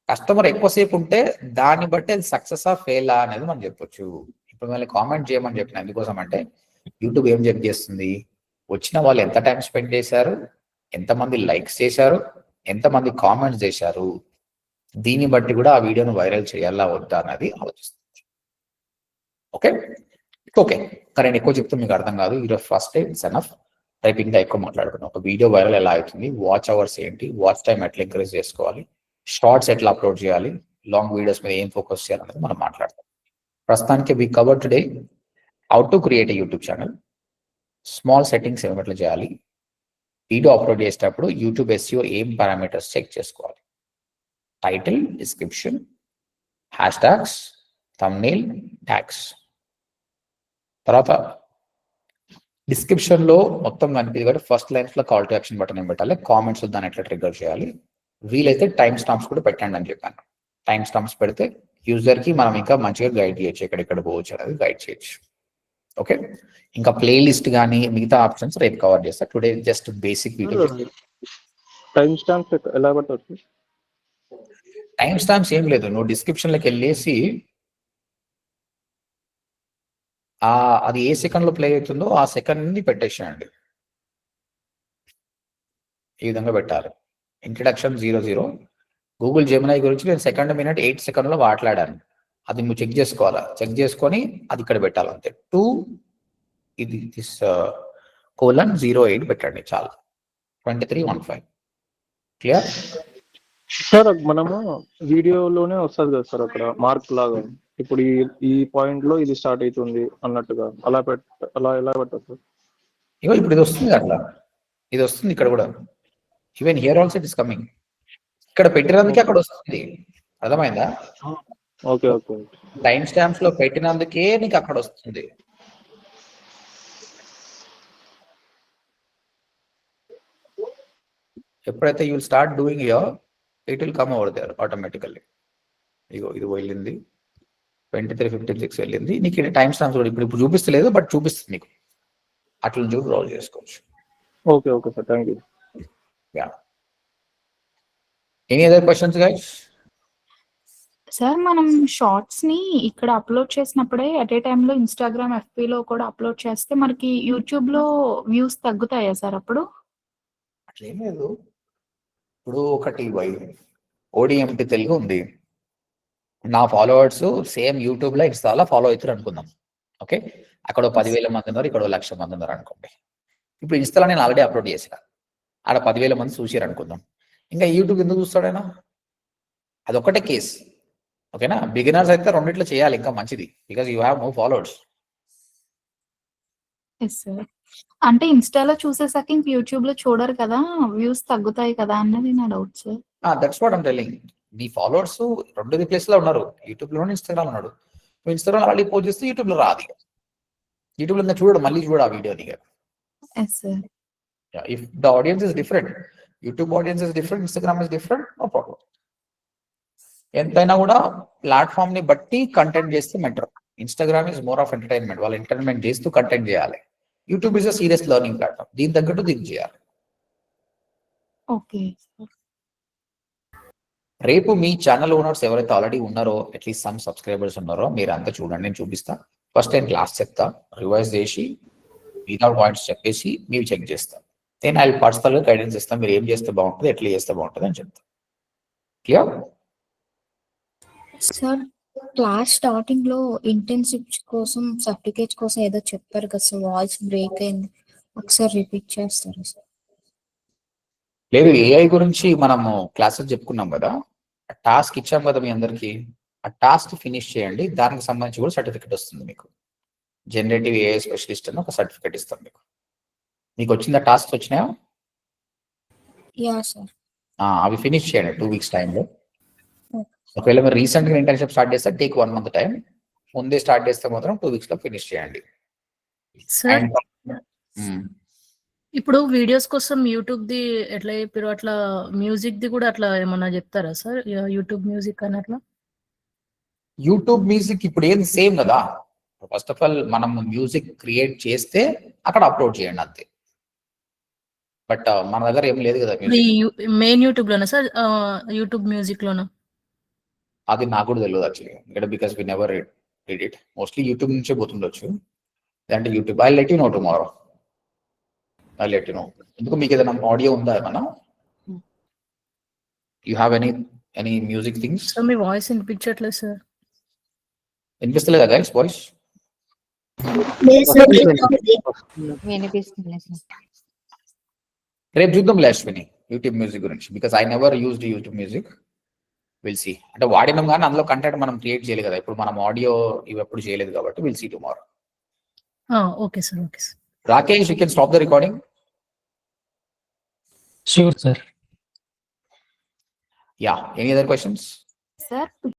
Customer ఎక్కువసేపు ఉంటే దాన్ని బట్టి అది సక్సెస్ ఆ ఫెయిల్ అనేది మనం చెప్పొచ్చు. ఇప్పుడు మళ్ళీ కామెంట్ చేయమని చెప్పిన ఎందుకోసం అంటే యూట్యూబ్ ఏం చెక్ చేస్తుంది, వచ్చిన వాళ్ళు ఎంత టైం స్పెండ్ చేశారు, ఎంతమంది లైక్స్ చేశారు, ఎంతమంది కామెంట్స్ చేశారు, దీన్ని బట్టి కూడా ఆ వీడియోను వైరల్ చేయాలా వద్దా అన్నది ఆలోచిస్తుంది. ఓకే ఓకే కానీ నేను ఎక్కువ చెప్తే మీకు అర్థం కాదు. ఈరోజు ఫస్ట్ డే ఇట్స్ ఎనఫ్. రేపు ఇంకా ఎక్కువ మాట్లాడుకున్నాం. ఒక వీడియో వైరల్ ఎలా అవుతుంది, వాచ్ అవర్స్ ఏంటి, వాచ్ టైం ఎట్లా ఎంకరేజ్ చేసుకోవాలి, షార్ట్స్ ఎట్లా అప్లోడ్ చేయాలి, లాంగ్ వీడియోస్ మీద ఏం ఫోకస్ చేయాలనేది మనం మాట్లాడతాం. ప్రస్తుతానికి we cover today how to create a YouTube channel, small settings ఏమిట్లా చేయాలి, వీడియో అప్లోడ్ చేసేటప్పుడు యూట్యూబ్ SEO ఏం పారామీటర్స్ చెక్ చేసుకోవాలి, title, description, hash tags, thumbnail, tags. తర్వాత డిస్క్రిప్షన్ లో మొత్తం కనిపింది కాబట్టి ఫస్ట్ లైన్స్ లో కాల్ టు యాక్షన్ బటన్ ఏం పెట్టాలి, కామెంట్స్ దాన్ని ఎట్లా ట్రిగ్గర్ చేయాలి, వీలైతే టైం స్టాంప్స్ కూడా పెట్టండి అని చెప్పాను. టైం స్టాంప్స్ పెడితే యూజర్ కి మనం ఇంకా మంచిగా గైడ్ చేయొచ్చు, ఎక్కడెక్కడ పోవచ్చు అనేది గైడ్ చేయొచ్చు. ఓకే ఇంకా ప్లేలిస్ట్ కానీ మిగతా ఆప్షన్స్ రేపు కవర్ చేస్తా. Today just basic video. Time stamps ఎలా పట్టవచ్చు? టైం స్టాంప్స్ ఏం లేదు, నువ్వు డిస్క్రిప్షన్ లోకి వెళ్ళేసి అది ఏ సెకండ్ లో ప్లే అవుతుందో ఆ సెకండ్ ని పెట్టేసేయండి. ఈ విధంగా పెట్టాలి. ఇంట్రడక్షన్ 00. గూగుల్ జెమినై గురించి నేను సెకండ్ మినిట్ 8 సెకండ్ లో మాట్లాడాను, అది నువ్వు చెక్ చేసుకోవాలా. చెక్ చేసుకొని అది ఇక్కడ పెట్టాలి అంతే. 2 ఇది :08 పెట్టండి చాలు. 2315 క్లియర్. సార్ మనము వీడియోలోనే వస్తుంది కదా సార్ అక్కడ మార్క్ లాగా, ఇప్పుడు ఈ పాయింట్ లో ఇది స్టార్ట్ అవుతుంది అన్నట్టుగా అలా ఎలా పెట్టారు సార్? ఇగో ఇప్పుడు ఇది వస్తుంది, అట్లా ఇది వస్తుంది ఇక్కడ కూడా. Even here also it is coming. ఇక్కడ పెట్టినందుకే అక్కడ వస్తుంది, అర్థమైందా? Okay okay. టైం స్టాంప్స్ లో పెట్టినందుకే నీకు అక్కడ వస్తుంది. ఎప్పుడైతే you will start doing here, it will come over there automatically. ఇగో ఇది వెళ్ళింది 23:56 వెళ్ళింది. నీకు ఇక్కడ టైం స్టాంప్స్ కూడా ఇప్పుడు చూపిస్తలేదు, బట్ చూపిస్తుంది నీకు. అట్లా చూసి రోల్ చేసుకోవచ్చు. Okay okay sir, thank you. Yeah. Any other questions, guys? Sir మనం షార్ట్స్ ని ఇక్కడ అప్లోడ్ చేసినప్పుడే అట్ ఏ టైంలో ఇన్స్టాగ్రామ్, FB లో కూడా అప్లోడ్ చేస్తే మనకి యూట్యూబ్ లో వ్యూస్ తగ్గుతాయా సార్ అప్పుడు? అట్లేం లేదు. ఇప్పుడు ఒకటి ODMT తెలుగు ఉంది, నా ఫాలోవర్స్ సేమ్ యూట్యూబ్ లో ఇన్స్టాలో ఫాలో అవుతారు అనుకుందాం. ఓకే అక్కడ 10,000 మంది ఉన్నారు, ఇక్కడ 1,00,000 మంది ఉన్నారు అనుకోండి. ఇప్పుడు ఇన్స్టాలో నేను ఆల్రెడీ అప్లోడ్ చేసిన, ఆడ 10,000 మంది చూసారు అనుకుందాం. ఇంకా యూట్యూబ్ ఎందుకు చూస్తాడైనా? అదొక్కటే కేసు. ఓకేనా? బిగినర్స్ అయితే రెండిట్లో చేయాలి ఇంకా మంచిది, because you have more followers. అంటే ఇన్స్టాలో చూసేసాక ఇంక యూట్యూబ్ లో చూడరు కదా, వ్యూస్ తగ్గుతాయి కదా అన్నది నా doubt sir. That's what I'm telling. నీ ఫాలోవర్స్ 2 ప్లేస్ లో ఉన్నారు, యూట్యూబ్ లో ఇన్స్టాగ్రామ్ ఉన్నాడు. ఇన్స్టాగ్రామ్ ఆల్రెడీ పోస్ట్ చేస్తే యూట్యూబ్ లో రాదు. యూట్యూబ్ లో చూడు, మళ్ళీ చూడు ఆ వీడియోని. If the audience is different, YouTube audience is different, Instagram is different, no problem. ఎంతైనా కూడా ప్లాట్ఫామ్ ని బట్టి కంటెంట్ చేస్తే better. Instagram is more of entertainment, వాళ్ళు ఎంటర్టైన్మెంట్ చేస్తూ కంటెంట్ చేయాలి. YouTube is a serious learning platform, దీని తగ్గట్టు దీన్ని చేయాలి. ఓకే. రేపు మీ ఛానల్ ఓనర్స్ ఎవరైతే ఆల్రెడీ ఉన్నారో, అట్లీస్ట్ సమ్ సబ్స్క్రైబర్స్ ఉన్నారో, మీరు అంతా చూడండి, నేను చూపిస్తా. ఫస్ట్ నేను క్లాస్ చెప్తా, రివైజ్ చేసి మిగతా పాయింట్స్ చెప్పేసి మీరు చెక్ చేస్తాం. నేను ఆయన పర్సనల్గా గైడెన్స్ ఇస్తాను, మీరు ఏం చేస్తే బాగుంటుంది, ఎట్లా చేస్తే బాగుంటుంది అని చెప్తాను. Clear sir? క్లాస్ స్టార్టింగ్ లో ఇంటర్న్షిప్ కోసం సర్టిఫికేట్ కోసం ఏదో చెప్పారు కదా సార్, వాయిస్ బ్రేక్ అయింది, ఒకసారి రిపీట్ చేస్తారా సార్? లేదు, AI గురించి మనము క్లాసెస్ చెప్పుకున్నాం కదా, టాస్క్ ఇచ్చాం కదా మీ అందరికి. ఆ టాస్క్ ఫినిష్ చేయండి, దానికి సంబంధించి కూడా సర్టిఫికేట్ వస్తుంది మీకు. జనరేటివ్ AI స్పెషలిస్ట్ అని ఒక సర్టిఫికేట్ ఇస్తాం మీకు. మీకు వచ్చిందా? టాస్క్ వచ్చినాయా? Yeah sir. అవి ఫినిష్ చేయండి 2 weeks టైంలో. ఒకవేళ మీరు రీసెంట్గా ఇంటర్న్షిప్ స్టార్ట్ చేస్తే టేక్ 1 month టైం, ముందే స్టార్ట్ చేస్తే మాత్రం 2 weeks లో ఫినిష్ చేయండి. సార్ ఇప్పుడు వీడియోస్ కోసం యూట్యూబ్ ది ఎట్లా చెప్పారు, అట్లా మ్యూజిక్ ది కూడా అట్లా ఏమన్నా చెప్తారా సార్? యూట్యూబ్ మ్యూజిక్ అని అట్లా. యూట్యూబ్ మ్యూజిక్ ఇప్పుడు ఏం సేమ్ కదా. ఫస్ట్ ఆఫ్ ఆల్ మనం మ్యూజిక్ క్రియేట్ చేస్తే అక్కడ అప్లోడ్ చేయండి అంతే. బట్ మన దగ్గర ఏం లేదు కదా మెయిన్ యూట్యూబ్ లోనా సార్? యూట్యూబ్ మ్యూజిక్ లోనా? అది నాకు కూడా తెలియదు యాక్చువల్లీ ఇక్కడ, because we never read it. Mostly YouTube నుంచే పోతుండొచ్చు, లేదంటే YouTube. I let you know tomorrow. I let you know. ఎందుకు మీకు ఏదైనా ఆడియో ఉందా ఏమన్నా? You have any music things? Sir మీ వాయిస్ వినిపించట్లేదు సార్. వినిపిస్తలేదా గైస్ వాయిస్? వినిపిస్తుంది సార్. రేపు చూద్దాం అశ్విని యూట్యూబ్ మ్యూజిక్ గురించి, because I never used YouTube music. Will see. అంటే వాడినాం కానీ అందులో కంటెంట్ మనం క్రియేట్ చేయలేదు కదా, ఇప్పుడు మనం ఆడియో ఇవి ఎప్పుడు చేయలేదు కాబట్టి will see tomorrow. Okay sir. Okay sir. Rakesh, you can stop the recording. Sure, sir. Yeah. Any other questions? Sir